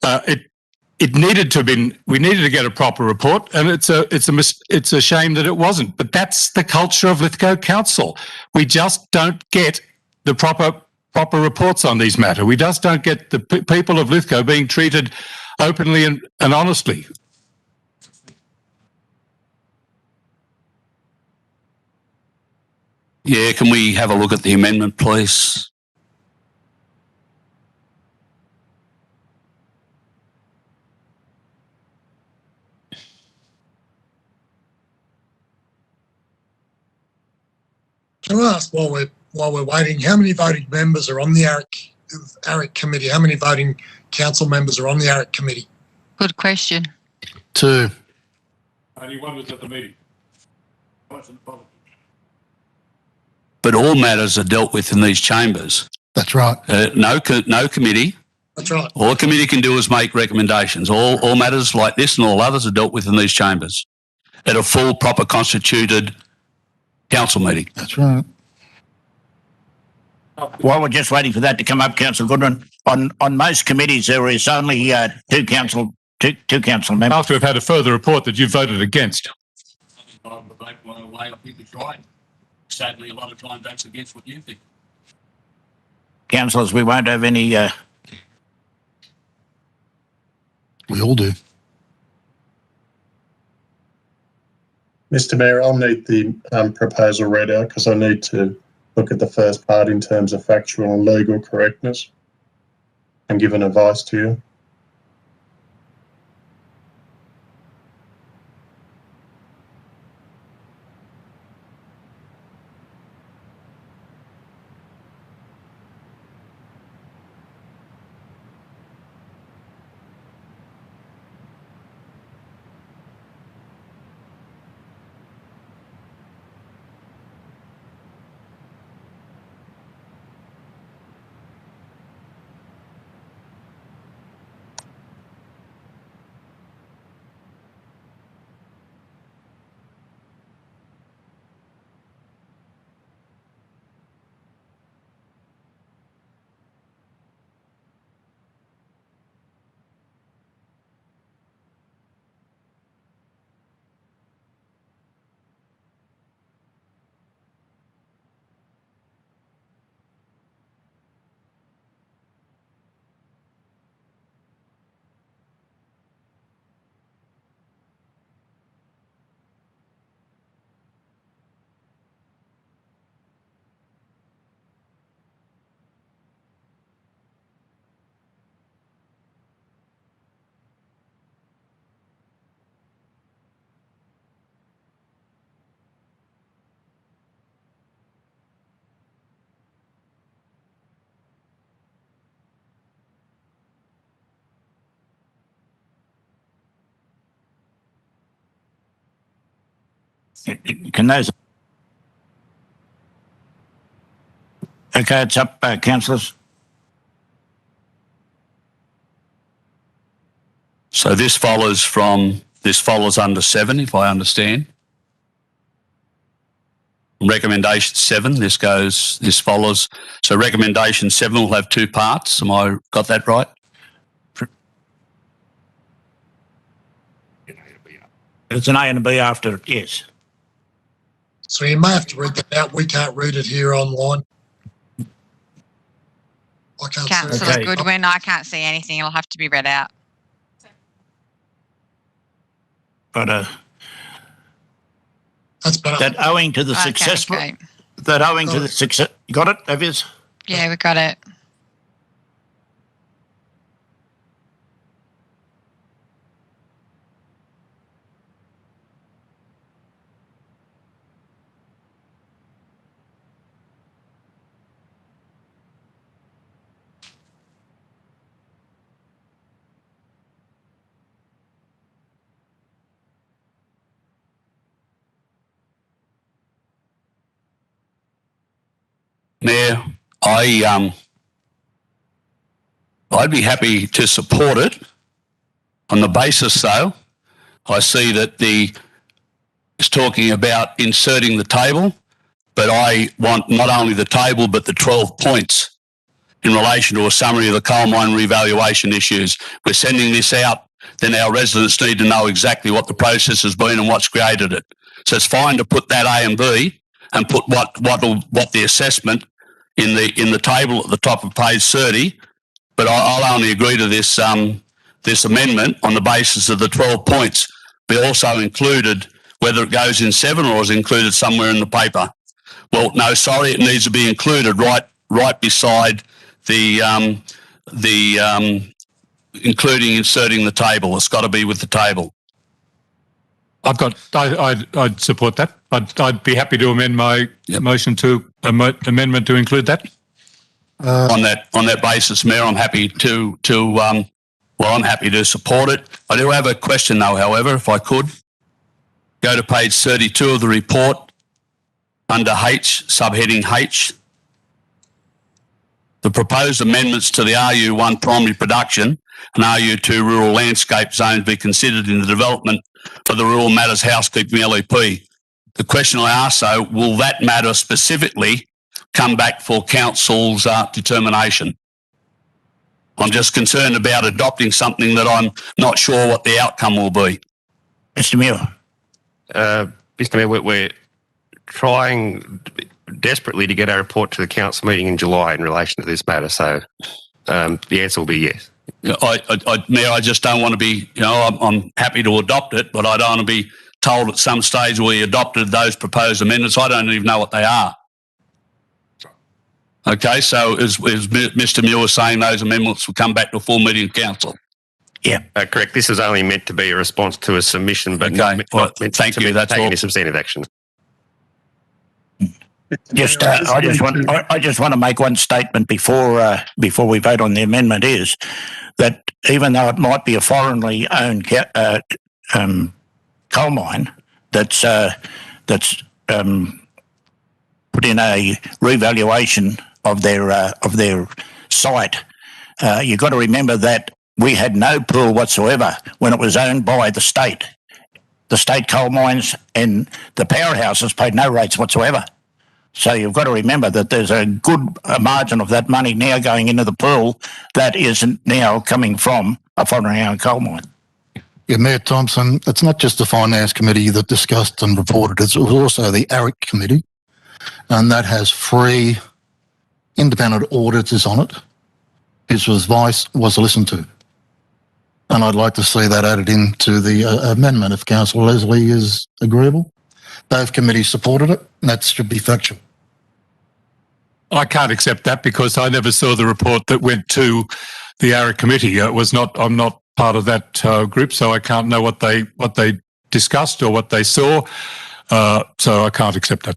[SPEAKER 6] It needed to have been. We needed to get a proper report, and it's a shame that it wasn't. But that's the culture of Lithgow Council. We just don't get the proper reports on these matters. We just don't get the people of Lithgow being treated openly and honestly.
[SPEAKER 3] Yeah, can we have a look at the amendment, please?
[SPEAKER 4] Can I ask while we're waiting, how many voting members are on the ARIC committee? How many voting council members are on the ARIC committee?
[SPEAKER 8] Good question.
[SPEAKER 7] 2.
[SPEAKER 6] Only one was at the meeting.
[SPEAKER 3] But all matters are dealt with in these chambers.
[SPEAKER 7] That's right.
[SPEAKER 3] No committee.
[SPEAKER 4] That's right.
[SPEAKER 3] All a committee can do is make recommendations. All matters like this and all others are dealt with in these chambers at a full, proper, constituted council meeting.
[SPEAKER 7] That's right.
[SPEAKER 1] While we're just waiting for that to come up, Councillor Goodwin, on most committees there is only two council members.
[SPEAKER 6] After we've had a further report that you voted against.
[SPEAKER 3] Sadly, a lot of time that's against what you think.
[SPEAKER 1] Councillors, we won't have any.
[SPEAKER 7] We all do.
[SPEAKER 11] Mr. Mayor, I'll need the proposal read out because I need to look at the first part in terms of factual and legal correctness and give an advice to you.
[SPEAKER 1] Can those? Okay, it's up, councillors.
[SPEAKER 3] So this follows under 7, if I understand. Recommendation 7, this follows. So recommendation 7 will have 2 parts. Am I got that right?
[SPEAKER 1] It's an A and a B after, yes.
[SPEAKER 4] So you may have to read that out. We can't read it here online. I can't see it.
[SPEAKER 8] Councillor Goodwin, I can't see anything. It'll have to be read out.
[SPEAKER 1] But
[SPEAKER 4] That's better.
[SPEAKER 1] that owing to the successful,
[SPEAKER 8] Okay.
[SPEAKER 1] that owing to the success, you got it, have you?
[SPEAKER 8] Yeah, we got it.
[SPEAKER 3] Mayor, I'd be happy to support it on the basis, though, I see that it's talking about inserting the table, but I want not only the table but the 12 points in relation to a summary of the coal mine revaluation issues. We're sending this out, then our residents need to know exactly what the process has been and what's created it. So it's fine to put that A and B and put what the assessment in the table at the top of page 30, but I'll only agree to this amendment on the basis of the 12 points. We also included whether it goes in 7 or is included somewhere in the paper. Well, no, sorry, it needs to be included right beside the including inserting the table. It's got to be with the table.
[SPEAKER 6] I'd support that. I'd be happy to amend my motion to amendment to include that.
[SPEAKER 3] On that basis, Mayor, I'm happy I'm happy to support it. I do have a question though, however, if I could. Go to page 32 of the report under H, subheading H. The proposed amendments to the RU1 primary production and RU2 rural landscape zones be considered in the development of the Rural Matters Housekeeping LEP. The question I ask, though, will that matter specifically come back for council's determination? I'm just concerned about adopting something that I'm not sure what the outcome will be.
[SPEAKER 1] Mr. Muir.
[SPEAKER 9] Mr. Mayor, we're trying desperately to get our report to the council meeting in July in relation to this matter. So the answer will be yes.
[SPEAKER 3] Mayor, I just don't want to be, I'm happy to adopt it, but I don't want to be told at some stage we adopted those proposed amendments. I don't even know what they are. Okay, so is Mr. Muir saying those amendments will come back to a full meeting of council?
[SPEAKER 1] Yeah.
[SPEAKER 9] Correct. This is only meant to be a response to a submission, but not meant
[SPEAKER 3] thank
[SPEAKER 9] to
[SPEAKER 3] you. That's
[SPEAKER 9] take
[SPEAKER 3] all.
[SPEAKER 9] any substantive action.
[SPEAKER 1] I just want to make one statement before we vote on the amendment, is that even though it might be a foreignly owned coal mine that's put in a revaluation of their site, you've got to remember that we had no pool whatsoever when it was owned by the state. The state coal mines and the powerhouses paid no rates whatsoever. So you've got to remember that there's a good margin of that money now going into the pool that isn't now coming from a foreign owned coal mine.
[SPEAKER 7] Yeah, Mayor Thompson, it's not just the Finance Committee that discussed and reported, it was also the ARIC Committee, and that has 3 independent auditors on it, whose advice was listened to. And I'd like to see that added into the amendment if Councillor Leslie is agreeable. Both committees supported it, and that should be factual.
[SPEAKER 6] I can't accept that because I never saw the report that went to the ARIC committee. I'm not part of that group, so I can't know what they discussed or what they saw. So I can't accept that.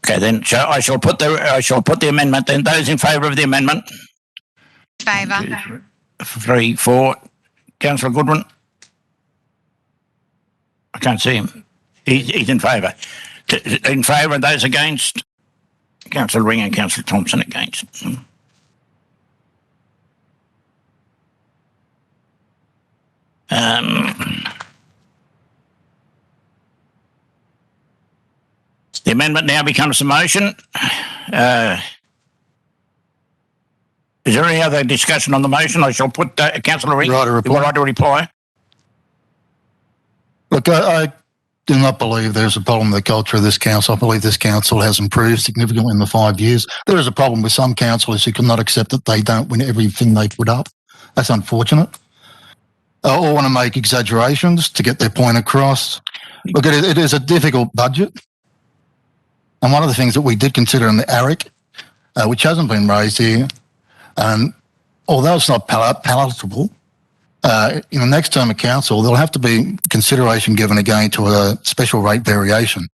[SPEAKER 1] Okay, then I shall put the amendment. Then those in favour of the amendment.
[SPEAKER 8] Favour.
[SPEAKER 1] 3, 4. Councillor Goodwin. I can't see him. He's in favour. In favour, and those against? Councillor Ring and Councillor Thompson against. The amendment now becomes a motion. Is there any other discussion on the motion? I shall put Councillor Ring.
[SPEAKER 7] Right to reply. Look, I do not believe there's a problem with the culture of this council. I believe this council has improved significantly in the 5 years. There is a problem with some councillors who cannot accept that they don't win everything they put up. That's unfortunate. Or want to make exaggerations to get their point across. Look, it is a difficult budget. And one of the things that we did consider in the ARIC, which hasn't been raised here, and although it's not palatable, in the next term of council, there'll have to be consideration given again to a special rate variation.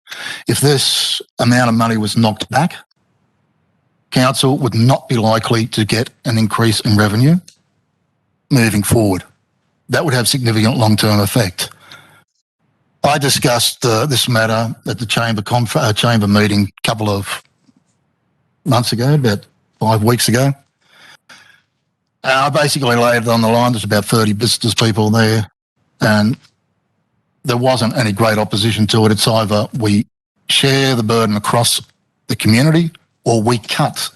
[SPEAKER 7] If this amount of money was knocked back, council would not be likely to get an increase in revenue moving forward. That would have significant long-term effect. I discussed this matter at the chamber meeting a couple of months ago, about 5 weeks ago. I basically laid it on the line. There's about 30 business people there, and there wasn't any great opposition to it. It's either we share the burden across the community or we cut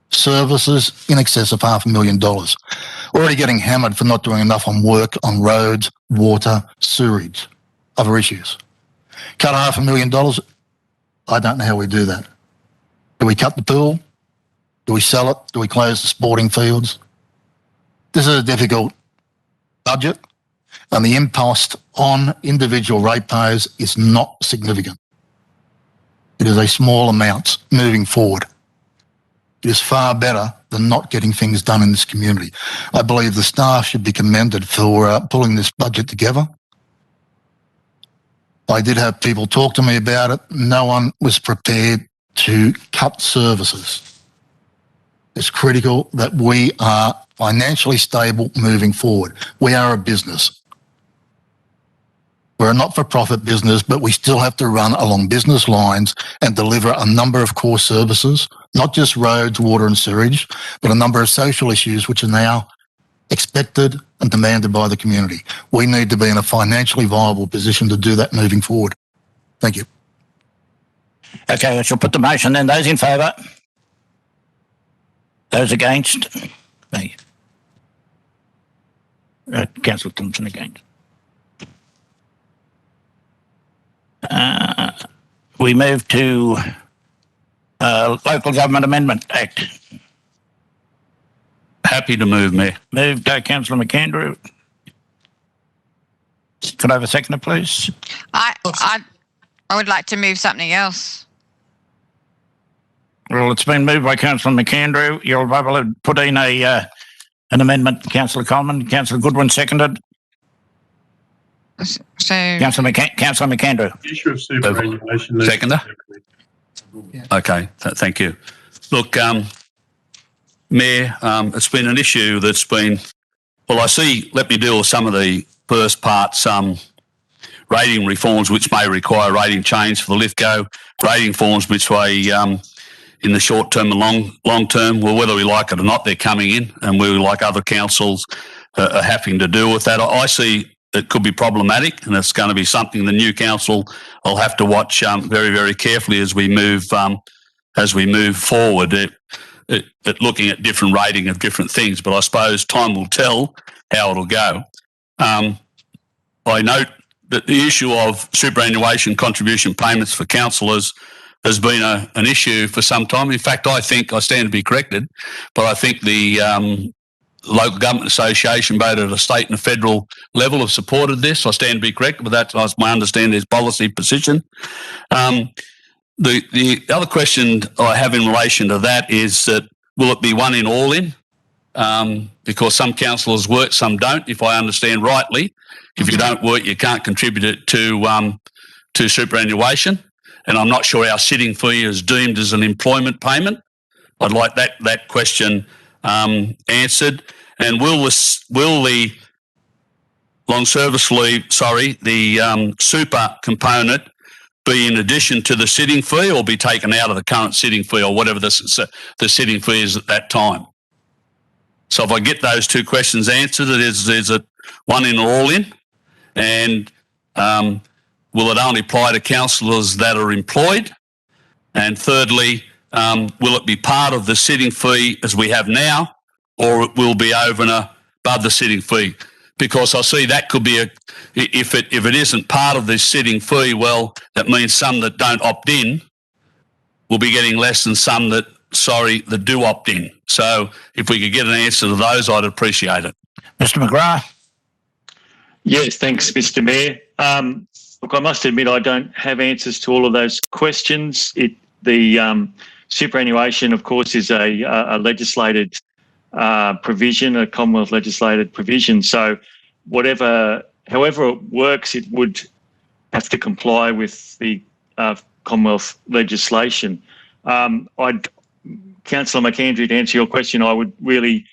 [SPEAKER 7] services in excess of $500,000. Already getting hammered for not doing enough on work on roads, water, sewerage, other issues. Cut $500,000. I don't know how we do that. Do we cut the pool? Do we sell it? Do we close the sporting fields? This is a difficult budget, and the impost on individual ratepayers is not significant. It is a small amount moving forward. It is far better than not getting things done in this community. I believe the staff should be commended for pulling this budget together. I did have people talk to me about it. No one was prepared to cut services. It's critical that we are financially stable moving forward. We are a business. We're a not-for-profit business, but we still have to run along business lines and deliver a number of core services, not just roads, water and sewage, but a number of social issues which are now expected and demanded by the community. We need to be in a financially viable position to do that moving forward. Thank you.
[SPEAKER 1] Okay, I shall put the motion then. Those in favour? Those against? Me. Councillor Thompson against. We move to Local Government Amendment Act.
[SPEAKER 3] Happy to move, Mayor.
[SPEAKER 1] Moved by Councillor McAndrew. Could I have a seconder, please?
[SPEAKER 8] I would like to move something else.
[SPEAKER 1] Well, it's been moved by Councillor McAndrew. You'll be able to put in an amendment, Councillor Coleman. Councillor Goodwin seconded.
[SPEAKER 8] So,
[SPEAKER 1] Councillor McAndrew.
[SPEAKER 11] Issue of superannuation.
[SPEAKER 3] Seconder? Okay, thank you. Look, Mayor, it's been an issue that's been, well, let me deal with some of the first parts, rating reforms which may require rating change for the Lithgow, rating reforms which may, in the short term and long term, well, whether we like it or not, they're coming in, and we, like other councils, are having to deal with that. I see it could be problematic, and it's going to be something the new council will have to watch very, very carefully as we move forward. Looking at different rating of different things, but I suppose time will tell how it'll go. I note that the issue of superannuation contribution payments for councillors has been an issue for some time. In fact, I stand to be corrected, but I think the Local Government Association, both at a state and a federal level, have supported this. I stand to be corrected, but that's my understanding, is policy position. The other question I have in relation to that is that will it be one in, all in? Because some councillors work, some don't, if I understand rightly. If you don't work, you can't contribute it to superannuation. And I'm not sure our sitting fee is deemed as an employment payment. I'd like that question answered. And will the long service leave, the super component be in addition to the sitting fee, or be taken out of the current sitting fee, or whatever the sitting fee is at that time? So if I get those two questions answered, is it one in or all in? And will it only apply to councillors that are employed? And thirdly, will it be part of the sitting fee as we have now, or it will be over and above the sitting fee? Because I see that could be if it isn't part of this sitting fee, well, that means some that don't opt in will be getting less than some that do opt in. So if we could get an answer to those, I'd appreciate it.
[SPEAKER 1] Mr. McGrath.
[SPEAKER 13] Yes, thanks, Mr. Mayor. Look, I must admit I don't have answers to all of those questions. The superannuation, of course, is a legislated provision, a Commonwealth legislated provision. So however it works, it would have to comply with the Commonwealth legislation. Councillor McAndrew, to answer your question, I would really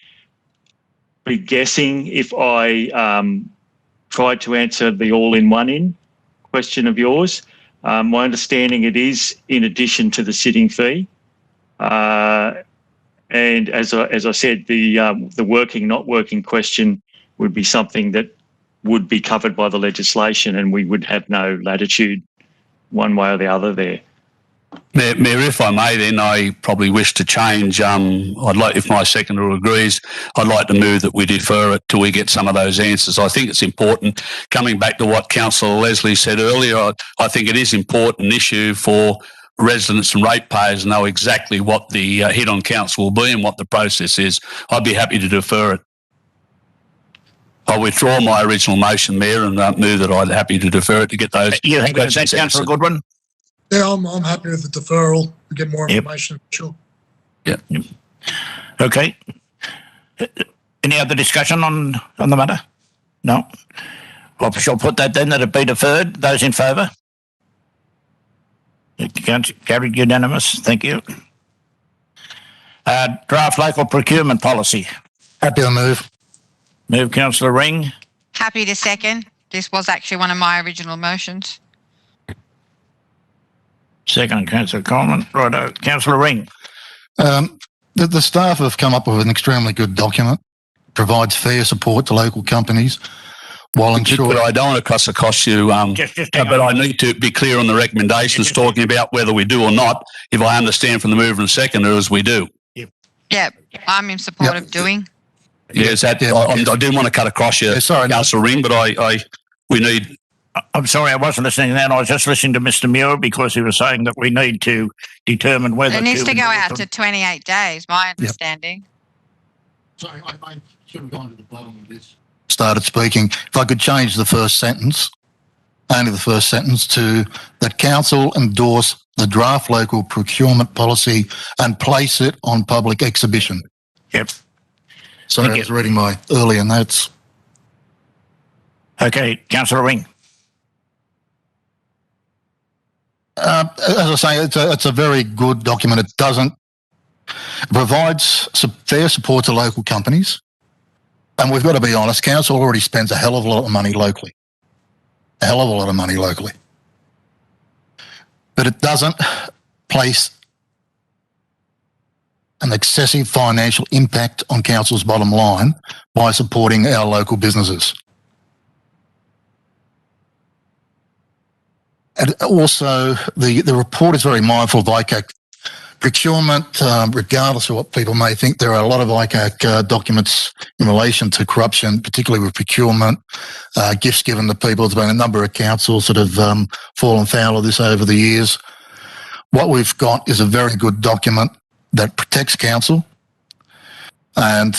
[SPEAKER 13] be guessing if I tried to answer the all-in-one-in question of yours. My understanding, it is in addition to the sitting fee. And as I said, the working, not working question would be something that would be covered by the legislation, and we would have no latitude one way or the other there.
[SPEAKER 3] Mayor, if I may, then I probably wish to change. I'd like, if my seconder agrees, I'd like to move that we defer it till we get some of those answers. I think it's important. Coming back to what Councillor Leslie said earlier, I think it is an important issue for residents and ratepayers to know exactly what the hit on council will be and what the process is. I'd be happy to defer it. I withdraw my original motion, Mayor, and move that I'd happy to defer it to get those.
[SPEAKER 1] You think that's Councillor Goodwin?
[SPEAKER 4] Yeah, I'm happy with the deferral to get more information. Sure.
[SPEAKER 3] Yeah.
[SPEAKER 1] Okay. Any other discussion on the matter? No. I shall put that then that it be deferred. Those in favour? Carried unanimous. Thank you. Draft local procurement policy.
[SPEAKER 7] Happy to move.
[SPEAKER 1] Move Councillor Ring.
[SPEAKER 8] Happy to second. This was actually one of my original motions.
[SPEAKER 1] Second, Councillor Coleman. Righto. Councillor Ring.
[SPEAKER 7] The staff have come up with an extremely good document. Provides fair support to local companies while ensuring...
[SPEAKER 3] But I don't want to cost you, but I need to be clear on the recommendations talking about whether we do or not, if I understand from the mover and seconder, as we do.
[SPEAKER 8] Yeah, I'm in support of doing.
[SPEAKER 3] Yes, I didn't want to cut across you, Councillor Ring, but we need...
[SPEAKER 1] I'm sorry, I wasn't listening then. I was just listening to Mr. Muir because he was saying that we need to determine whether...
[SPEAKER 8] It needs to go out to 28 days, my understanding.
[SPEAKER 7] Sorry, I should have gone to the bottom of this. Started speaking. If I could change the first sentence, only the first sentence, to that council endorse the draft local procurement policy and place it on public exhibition.
[SPEAKER 1] Yep.
[SPEAKER 7] Sorry, I was reading my earlier notes.
[SPEAKER 1] Okay, Councillor Ring.
[SPEAKER 7] As I say, it's a very good document. It provides fair support to local companies. And we've got to be honest, council already spends a hell of a lot of money locally. A hell of a lot of money locally. But it doesn't place an excessive financial impact on council's bottom line by supporting our local businesses. And also, the report is very mindful of ICAC procurement, regardless of what people may think. There are a lot of ICAC documents in relation to corruption, particularly with procurement, gifts given to people. There's been a number of councils that have fallen foul of this over the years. What we've got is a very good document that protects council. And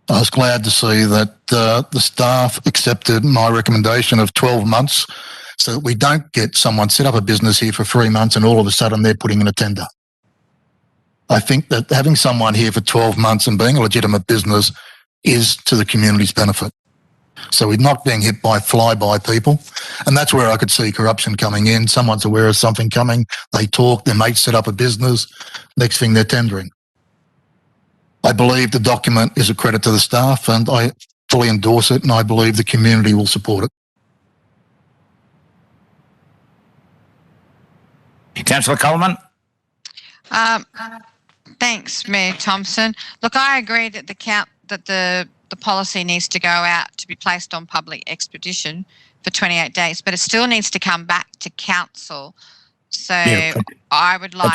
[SPEAKER 7] I was glad to see that the staff accepted my recommendation of 12 months so that we don't get someone set up a business here for 3 months and all of a sudden they're putting in a tender. I think that having someone here for 12 months and being a legitimate business is to the community's benefit. So we're not being hit by fly-by people. And that's where I could see corruption coming in. Someone's aware of something coming. They talk, their mates set up a business. Next thing, they're tendering. I believe the document is a credit to the staff and I fully endorse it and I believe the community will support it.
[SPEAKER 1] Councillor Coleman.
[SPEAKER 8] Thanks, Mayor Thompson. Look, I agree that the policy needs to go out to be placed on public expedition for 28 days, but it still needs to come back to council. So I would like...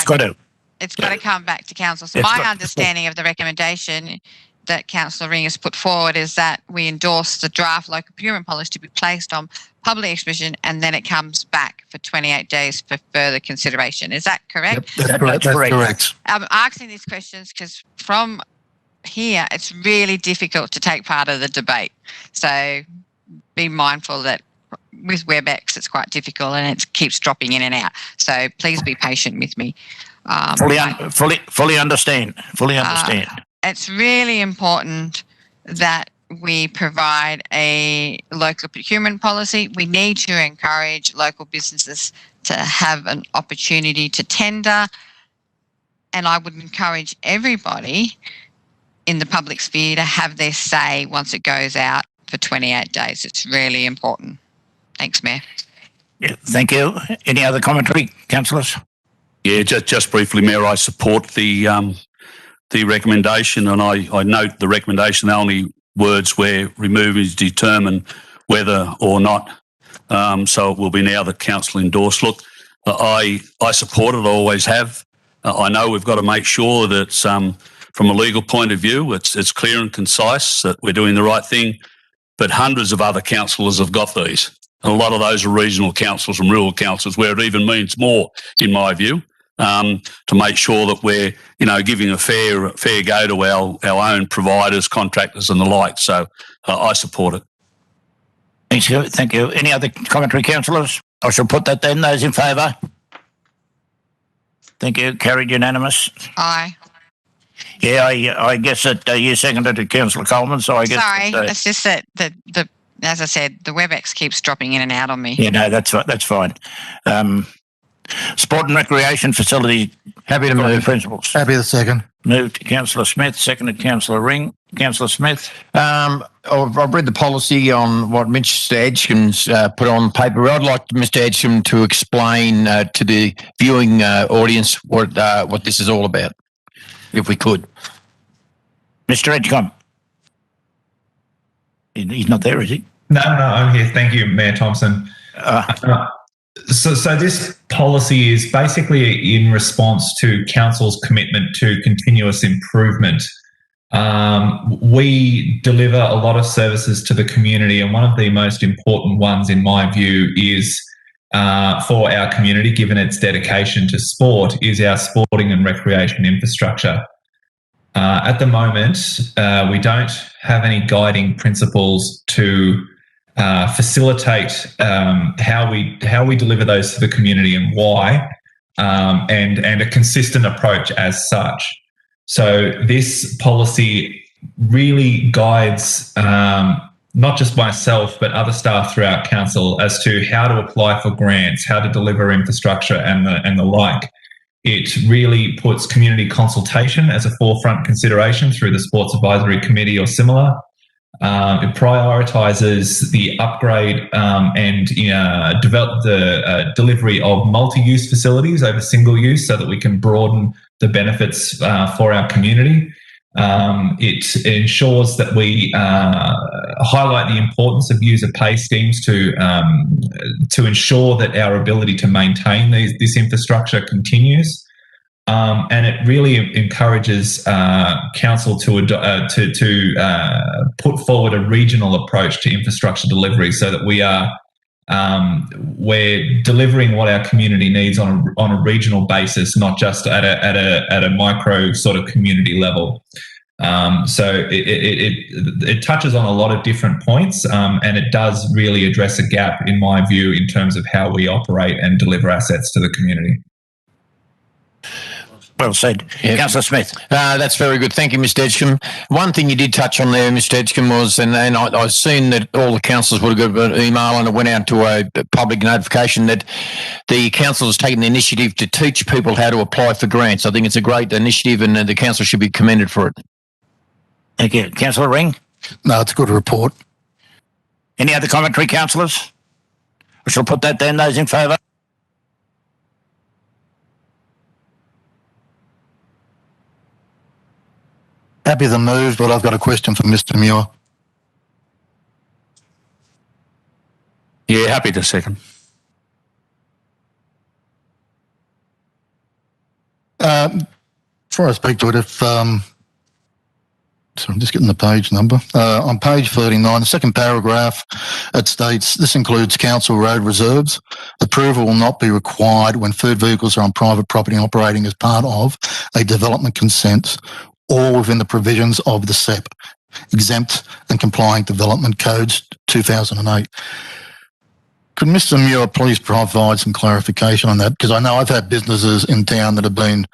[SPEAKER 8] It's got to come back to council. So my understanding of the recommendation that Councillor Ring has put forward is that we endorse the draft local procurement policy to be placed on public exhibition and then it comes back for 28 days for further consideration. Is that correct?
[SPEAKER 7] Yep, that's correct.
[SPEAKER 8] I'm asking these questions because from here, it's really difficult to take part of the debate. So be mindful that with WebEx, it's quite difficult and it keeps dropping in and out. So please be patient with me.
[SPEAKER 1] Fully understand. Fully understand.
[SPEAKER 8] It's really important that we provide a local procurement policy. We need to encourage local businesses to have an opportunity to tender. And I would encourage everybody in the public sphere to have their say once it goes out for 28 days. It's really important. Thanks, Mayor.
[SPEAKER 1] Yeah, thank you. Any other commentary, councillors?
[SPEAKER 3] Yeah, just briefly, Mayor, I support the recommendation, and I note the recommendation. The only words where remove is determine whether or not. So it will be now that council endorsed. Look, I support it. I always have. I know we've got to make sure that from a legal point of view, it's clear and concise that we're doing the right thing. But hundreds of other councillors have got these. And a lot of those are regional councils and rural councils, where it even means more, in my view, to make sure that we're, giving a fair go to our own providers, contractors, and the like. So I support it.
[SPEAKER 1] Thank you. Any other commentary, councillors? I shall put that then. Those in favour? Thank you. Carried unanimous.
[SPEAKER 8] Aye.
[SPEAKER 1] Yeah, I guess that you seconded it, Councillor Coleman. So I guess.
[SPEAKER 8] Sorry, it's just that the as I said, the WebEx keeps dropping in and out on me.
[SPEAKER 1] Yeah, no, that's fine. Sport and recreation facility.
[SPEAKER 7] Happy to move.
[SPEAKER 1] Principles.
[SPEAKER 7] Happy to second.
[SPEAKER 1] Moved to Councillor Smith, seconded Councillor Ring. Councillor Smith.
[SPEAKER 10] I've read the policy on what Mr. Edgecombe's put on paper. I'd like Mr. Edgecombe to explain to the viewing audience what this is all about, if we could.
[SPEAKER 1] Mr. Edgecombe. He's not there, is he?
[SPEAKER 12] No, I'm here. Thank you, Mayor Thompson. So this policy is basically in response to council's commitment to continuous improvement. We deliver a lot of services to the community, and one of the most important ones, in my view, is for our community, given its dedication to sport, is our sporting and recreation infrastructure. At the moment, we don't have any guiding principles to facilitate how we deliver those to the community and why, and a consistent approach as such. So this policy really guides not just myself but other staff throughout council as to how to apply for grants, how to deliver infrastructure, and the like. It really puts community consultation as a forefront consideration through the Sports Advisory Committee or similar. It prioritises the upgrade and develop the delivery of multi-use facilities over single use so that we can broaden the benefits for our community. It ensures that we highlight the importance of user pay schemes to ensure that our ability to maintain this infrastructure continues. And it really encourages council to put forward a regional approach to infrastructure delivery, so that we're delivering what our community needs on a regional basis, not just at a micro sort of community level. So it touches on a lot of different points, and it does really address a gap, in my view, in terms of how we operate and deliver assets to the community.
[SPEAKER 1] Well said. Yeah. Councillor Smith.
[SPEAKER 10] That's very good. Thank you, Mr. Edgecombe. One thing you did touch on there, Mr. Edgecombe, was, and I've seen that all the councillors would have got an email, and it went out to a public notification that the council has taken the initiative to teach people how to apply for grants. I think it's a great initiative, and the council should be commended for it.
[SPEAKER 1] Thank you. Councillor Ring?
[SPEAKER 7] No, it's a good report.
[SPEAKER 1] Any other commentary, councillors? I shall put that then. Those in favour?
[SPEAKER 7] Happy to move, but I've got a question for Mr. Muir.
[SPEAKER 3] Yeah, happy to second.
[SPEAKER 7] Before I speak to it, so I'm just getting the page number. On page 39, the second paragraph, it states, this includes council road reserves. Approval will not be required when food vehicles are on private property operating as part of a development consent or within the provisions of the SEP, exempt and complying development codes 2008. Could Mr. Muir please provide some clarification on that? Because I know I've had businesses in town that have been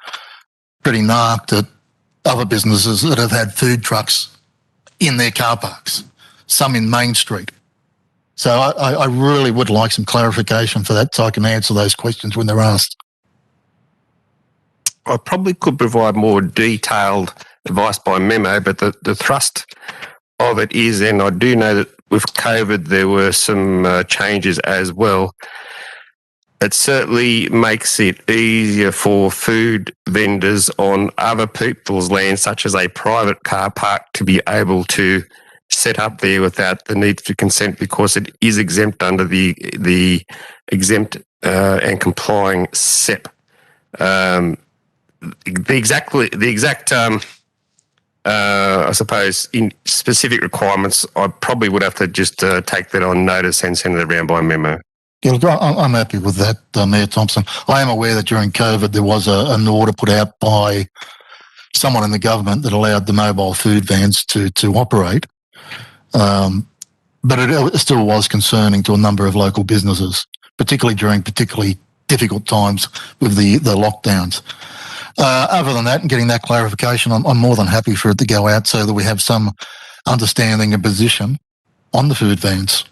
[SPEAKER 7] pretty narked at other businesses that have had food trucks in their car parks, some in Main Street. So I really would like some clarification for that so I can answer those questions when they're asked.
[SPEAKER 9] I probably could provide more detailed advice by memo, but the thrust of it is, and I do know that with COVID there were some changes as well. it certainly makes it easier for food vendors on other people's land, such as a private car park, to be able to set up there without the need for consent, because it is exempt under the exempt and complying SEP. The exact I suppose in specific requirements, I probably would have to just take that on notice and send it around by memo.
[SPEAKER 7] Yeah, look, I'm happy with that, Mayor Thompson. I am aware that during COVID there was an order put out by someone in the government that allowed the mobile food vans to operate, but it still was concerning to a number of local businesses, particularly during particularly difficult times with the lockdowns. Other than that, and getting that clarification, I'm more than happy for it to go out so that we have some understanding and position on the food vans.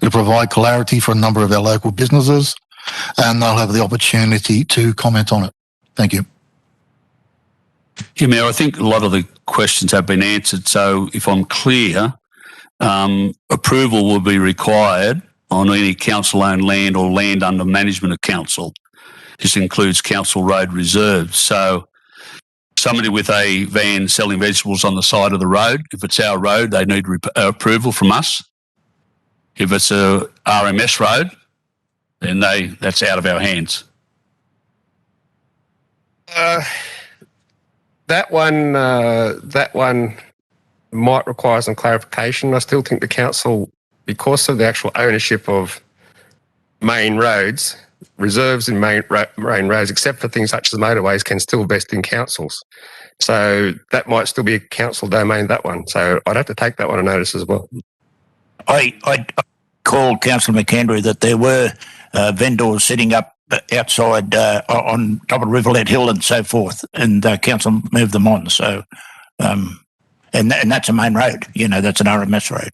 [SPEAKER 7] It'll provide clarity for a number of our local businesses, and they'll have the opportunity to comment on it. Thank you.
[SPEAKER 3] Yeah, Mayor, I think a lot of the questions have been answered. So if I'm clear, approval will be required on any council-owned land or land under management of council. This includes council road reserves. So somebody with a van selling vegetables on the side of the road, if it's our road, they need approval from us. If it's a RMS road, then that's out of our hands.
[SPEAKER 9] That one might require some clarification. I still think the council, because of the actual ownership of main roads, reserves in main roads, except for things such as motorways, can still vest in councils. So that might still be a council domain, that one. So I'd have to take that one on notice as well.
[SPEAKER 1] I called Councillor McAndrew that there were vendors sitting up outside on top of Rivulet Hill and so forth, and council moved them on. So, and that's a main road. You know, that's an RMS road.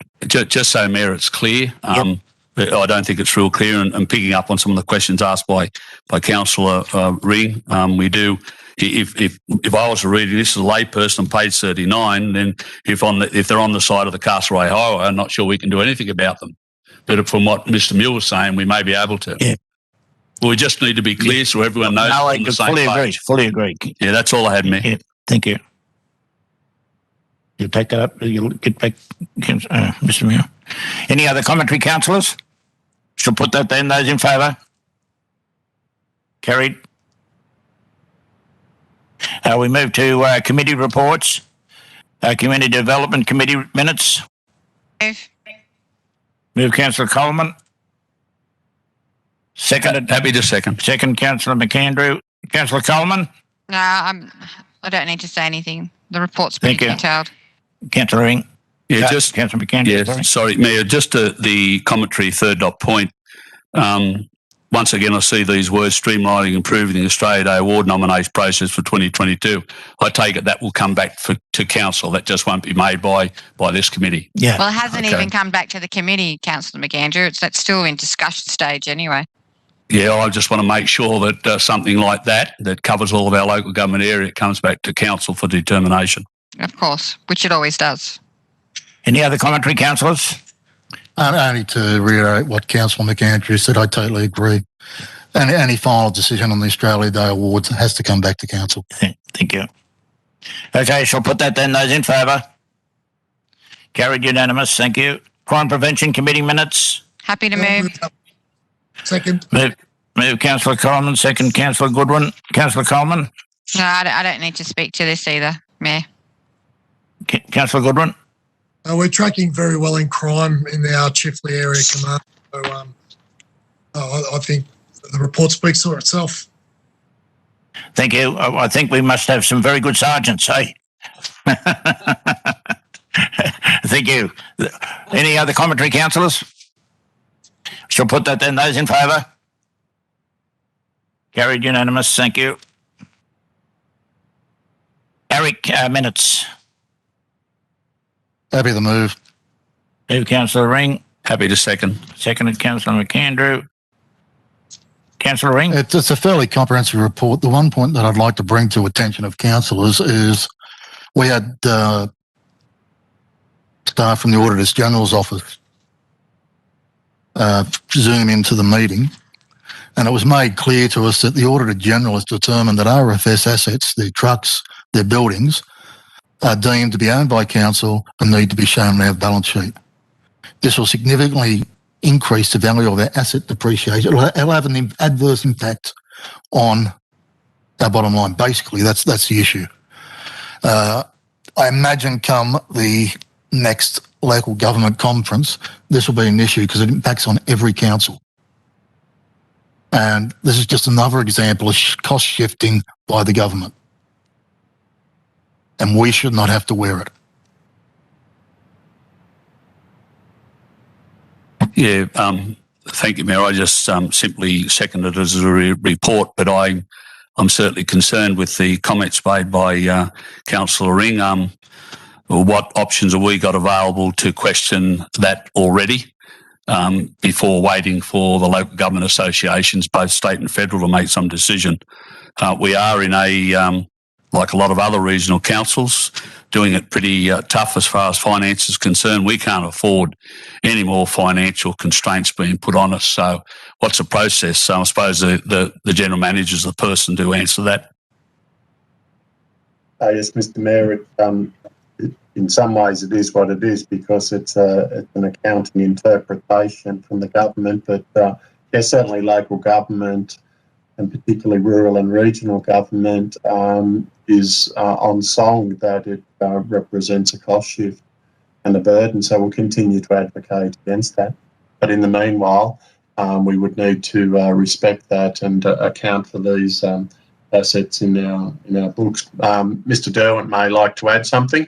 [SPEAKER 3] Just so, Mayor, it's clear. Yep. I don't think it's real clear, and picking up on some of the questions asked by Councillor Ring, we do. If I was to read this as a layperson on page 39, then if they're on the side of the Castlereagh Highway, I'm not sure we can do anything about them. But from what Mr. Muir was saying, we may be able to. Yeah. Well, we just need to be clear so everyone knows.
[SPEAKER 1] No, I fully agree.
[SPEAKER 3] Yeah, that's all I had, Mayor.
[SPEAKER 1] Yeah, thank you. You'll take that up. You'll get back, Mr. Muir. Any other commentary, councillors? Shall put that then. Those in favour? Carried. We move to committee reports. Community Development Committee minutes. Move Councillor Coleman. Seconded.
[SPEAKER 3] Happy to second.
[SPEAKER 1] Second, Councillor McAndrew. Councillor Coleman.
[SPEAKER 8] No, I don't need to say anything. The report's pretty detailed.
[SPEAKER 1] Councillor Ring.
[SPEAKER 3] Yeah,
[SPEAKER 1] Councillor McAndrew.
[SPEAKER 3] Yeah, sorry, Mayor. Just the commentary third dot point. Once again, I see these words: streamlining, improving the Australia Day award nomination process for 2022. I take it that will come back to council. That just won't be made by this committee.
[SPEAKER 1] Yeah.
[SPEAKER 8] Well, it hasn't even come back to the committee, Councillor McAndrew. That's still in discussion stage anyway.
[SPEAKER 3] Yeah, I just want to make sure that something like that covers all of our local government area comes back to council for determination.
[SPEAKER 8] Of course, which it always does.
[SPEAKER 1] Any other commentary, councillors?
[SPEAKER 7] Only to reiterate what Councillor McAndrew said, I totally agree. And any final decision on the Australia Day Awards has to come back to council.
[SPEAKER 1] Thank you. Okay, shall put that then. Those in favour? Carried unanimous. Thank you. Crime Prevention Committee minutes.
[SPEAKER 8] Happy to move.
[SPEAKER 4] Second.
[SPEAKER 1] Move Councillor Coleman. Second, Councillor Goodwin. Councillor Coleman.
[SPEAKER 8] No, I don't need to speak to this either, Mayor.
[SPEAKER 1] Councillor Goodwin.
[SPEAKER 4] We're tracking very well in crime in our Chifley area command. So I think the report speaks for itself.
[SPEAKER 1] Thank you. I think we must have some very good sergeants, eh? Thank you. Any other commentary, councillors? Shall put that then. Those in favour? Carried unanimous. Thank you. Eric, minutes.
[SPEAKER 7] Happy to move.
[SPEAKER 1] Move Councillor Ring.
[SPEAKER 3] Happy to second.
[SPEAKER 1] Seconded Councillor McAndrew. Councillor Ring.
[SPEAKER 7] It's a fairly comprehensive report. The one point that I'd like to bring to attention of councillors is we had staff from the Auditor General's office Zoom into the meeting, And it was made clear to us that the Auditor General has determined that RFS assets, their trucks, their buildings, are deemed to be owned by council and need to be shown on our balance sheet. This will significantly increase the value of our asset depreciation. It'll have an adverse impact on our bottom line. Basically, that's the issue. I imagine come the next local government conference, this will be an issue because it impacts on every council. And this is just another example of cost shifting by the government. And we should not have to wear it.
[SPEAKER 3] Yeah, thank you, Mayor. I just simply seconded it as a report, but I'm certainly concerned with the comments made by Councillor Ring. What options have we got available to question that already before waiting for the local government associations, both state and federal, to make some decision? We are in like a lot of other regional councils, doing it pretty tough as far as finance is concerned. We can't afford any more financial constraints being put on us. So what's the process? So I suppose the general manager is the person to answer that.
[SPEAKER 11] Yes, Mr. Mayor, in some ways it is what it is because it's an accounting interpretation from the government. But certainly local government, and particularly rural and regional government, is on song that it represents a cost shift and a burden. So we'll continue to advocate against that. But in the meanwhile, we would need to respect that and account for these assets in our books. Mr. Derwent may like to add something.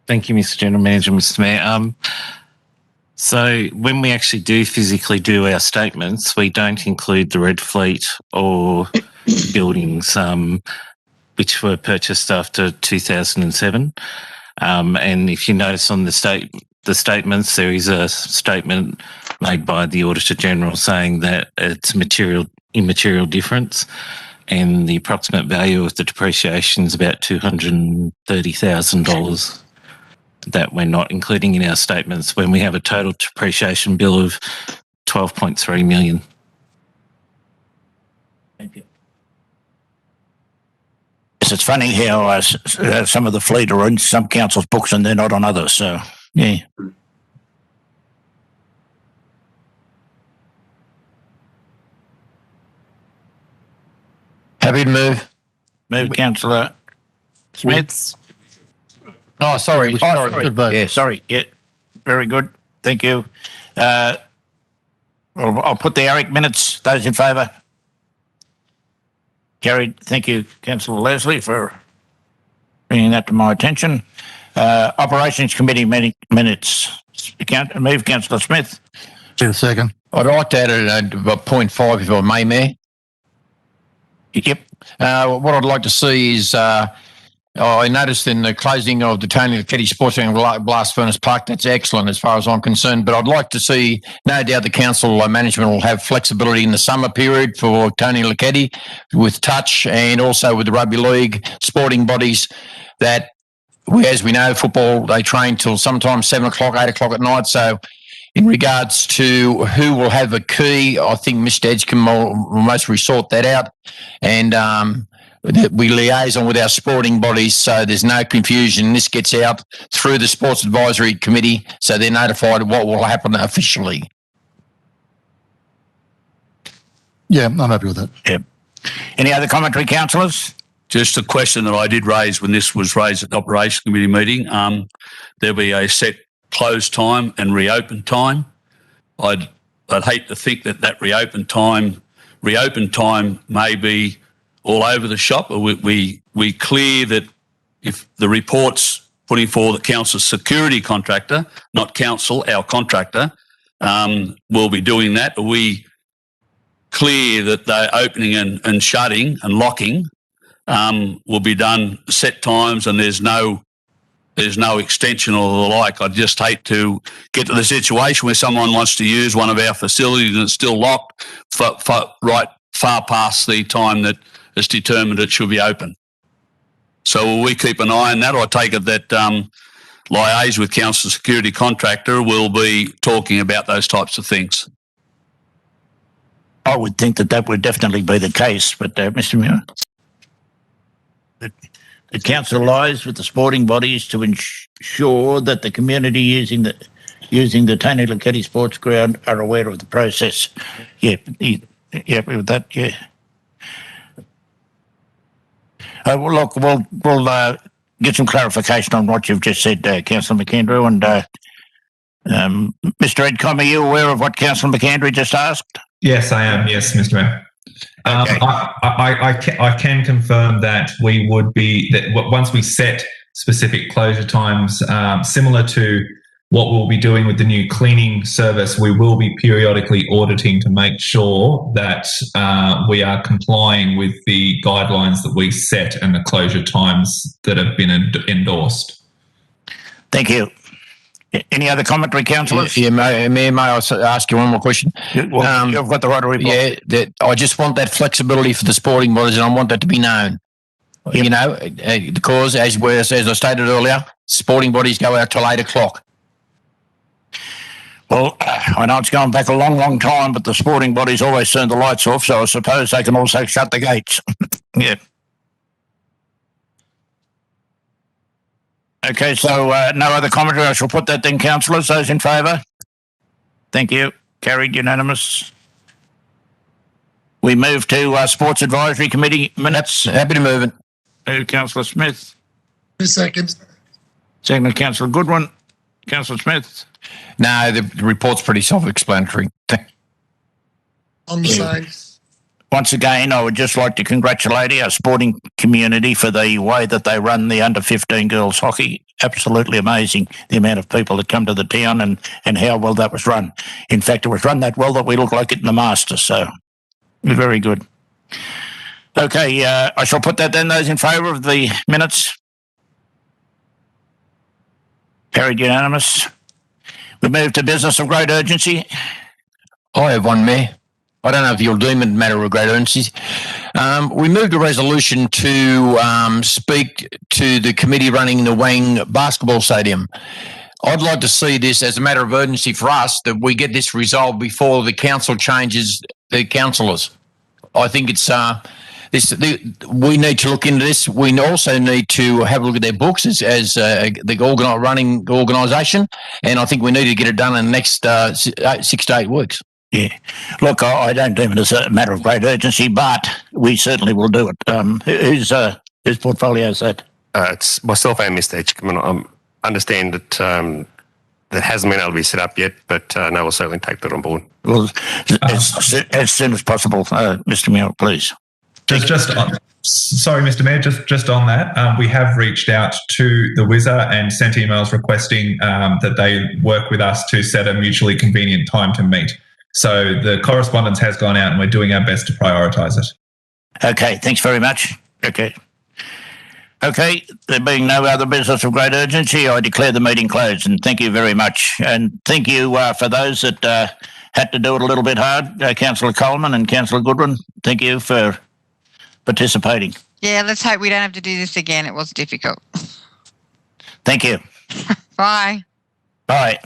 [SPEAKER 15] Thank you, Mr. General Manager, Mr. Mayor. So when we actually do physically do our statements, we don't include the Red Fleet or buildings which were purchased after 2007. And if you notice on the statements, there is a statement made by the Auditor General saying that it's immaterial difference, and the approximate value of the depreciation is about $230,000 that we're not including in our statements when we have a total depreciation bill of $12.3 million.
[SPEAKER 1] Thank you. Yes, it's funny how some of the fleet are in some councils' books and they're not on others. So, yeah.
[SPEAKER 10] Happy to move.
[SPEAKER 1] Move, Councillor Smith.
[SPEAKER 10] Oh, sorry.
[SPEAKER 1] Good vote. Yeah, sorry. Yeah, very good. Thank you. I'll put the Eric minutes. Those in favour? Carried. Thank you, Councillor Leslie, for bringing that to my attention. Operations Committee minutes. Move, Councillor Smith.
[SPEAKER 7] In a second.
[SPEAKER 10] I'd like to add a point 5, if I may, Mayor.
[SPEAKER 1] Yep.
[SPEAKER 10] What I'd like to see is I noticed in the closing of the Tony Lithgow Sporting Blast Furnace Park, that's excellent as far as I'm concerned, but I'd like to see, no doubt the council management will have flexibility in the summer period for Tony Lithgow with touch and also with the rugby league sporting bodies that, as we know, football, they train till sometimes 7 o'clock, 8 o'clock at night. So in regards to who will have a key, I think Mr. Edgecombe will most resort that out, and we liaison with our sporting bodies so there's no confusion. This gets out through the Sports Advisory Committee so they're notified of what will happen officially.
[SPEAKER 7] Yeah, I'm happy with that.
[SPEAKER 1] Yep. Any other commentary, councillors?
[SPEAKER 3] Just a question that I did raise when this was raised at the Operations Committee meeting. There'll be a set close time and reopen time. I'd hate to think that reopen time may be all over the shop. We clear that if the report's putting forward the council's security contractor, not council, our contractor, will be doing that. Are we clear that they're opening and shutting and locking will be done set times and there's no extension or the like? I'd just hate to get to the situation where someone wants to use one of our facilities and it's still locked right far past the time that it's determined it should be open. So will we keep an eye on that? Or I take it that liaise with council security contractor will be talking about those types of things.
[SPEAKER 1] I would think that would definitely be the case, but Mr. Muir? The council lies with the sporting bodies to ensure that the community using the Tony Lucchetti Sports Ground are aware of the process. Yeah, with that, yeah. Well, look, we'll get some clarification on what you've just said, Councillor McAndrew. And Mr. Edcombe, are you aware of what Councillor McAndrew just asked?
[SPEAKER 12] Yes, I am. Yes, Mr. Mayor.
[SPEAKER 1] Okay.
[SPEAKER 12] I can confirm that we would be, that once we set specific closure times, similar to what we'll be doing with the new cleaning service, we will be periodically auditing to make sure that we are complying with the guidelines that we set and the closure times that have been endorsed.
[SPEAKER 1] Thank you. Any other commentary, councillors?
[SPEAKER 10] Yeah, may I ask you one more question?
[SPEAKER 1] Well, you've got the right to reply.
[SPEAKER 10] Yeah, I just want that flexibility for the sporting bodies, and I want that to be known.
[SPEAKER 1] Yep.
[SPEAKER 10] You know, because as I stated earlier, sporting bodies go out till 8 o'clock.
[SPEAKER 1] Well, I know it's going back a long, long time, but the sporting bodies always turn the lights off, so I suppose they can also shut the gates. Yeah. Okay, so no other commentary. I shall put that then, councillors. Those in favour? Thank you. Carried, unanimous. We move to Sports Advisory Committee minutes.
[SPEAKER 10] Happy to move it.
[SPEAKER 1] Councillor Smith.
[SPEAKER 4] 2 seconds.
[SPEAKER 1] Second, Councillor Goodwin. Councillor Smith.
[SPEAKER 10] No, the report's pretty self-explanatory.
[SPEAKER 4] On the same.
[SPEAKER 1] Once again, I would just like to congratulate our sporting community for the way that they run the under-15 girls hockey. Absolutely amazing, the amount of people that come to the town and how well that was run. In fact, it was run that well that we look like it in the Masters, so very good. Okay, I shall put that then. Those in favour of the minutes? Carried, unanimous. We move to business of great urgency.
[SPEAKER 10] I have one, Mayor. I don't know if you'll deem it a matter of great urgency. We moved a resolution to speak to the committee running the Wang basketball stadium. I'd like to see this as a matter of urgency for us, that we get this resolved before the council changes the councillors. I think it's we need to look into this. We also need to have a look at their books as the running organisation, and I think we need to get it done in the next 6 to 8 weeks.
[SPEAKER 1] Yeah. Look, I don't deem it as a matter of great urgency, but we certainly will do it. Whose portfolio is that?
[SPEAKER 9] It's myself and Mr. Edgecombe. I understand that that hasn't been able to be set up yet, but no, we'll certainly take that on board.
[SPEAKER 1] Well, as soon as possible, Mr. Muir, please.
[SPEAKER 12] Sorry, Mr. Mayor, just on that, we have reached out to the WISA and sent emails requesting that they work with us to set a mutually convenient time to meet. So the correspondence has gone out and we're doing our best to prioritise it.
[SPEAKER 1] Okay, thanks very much. Okay, there being no other business of great urgency, I declare the meeting closed, and thank you very much. And thank you for those that had to do it a little bit hard, Councillor Coleman and Councillor Goodwin. Thank you for participating.
[SPEAKER 8] Yeah, let's hope we don't have to do this again. It was difficult.
[SPEAKER 1] Thank you.
[SPEAKER 8] Bye.
[SPEAKER 1] Bye.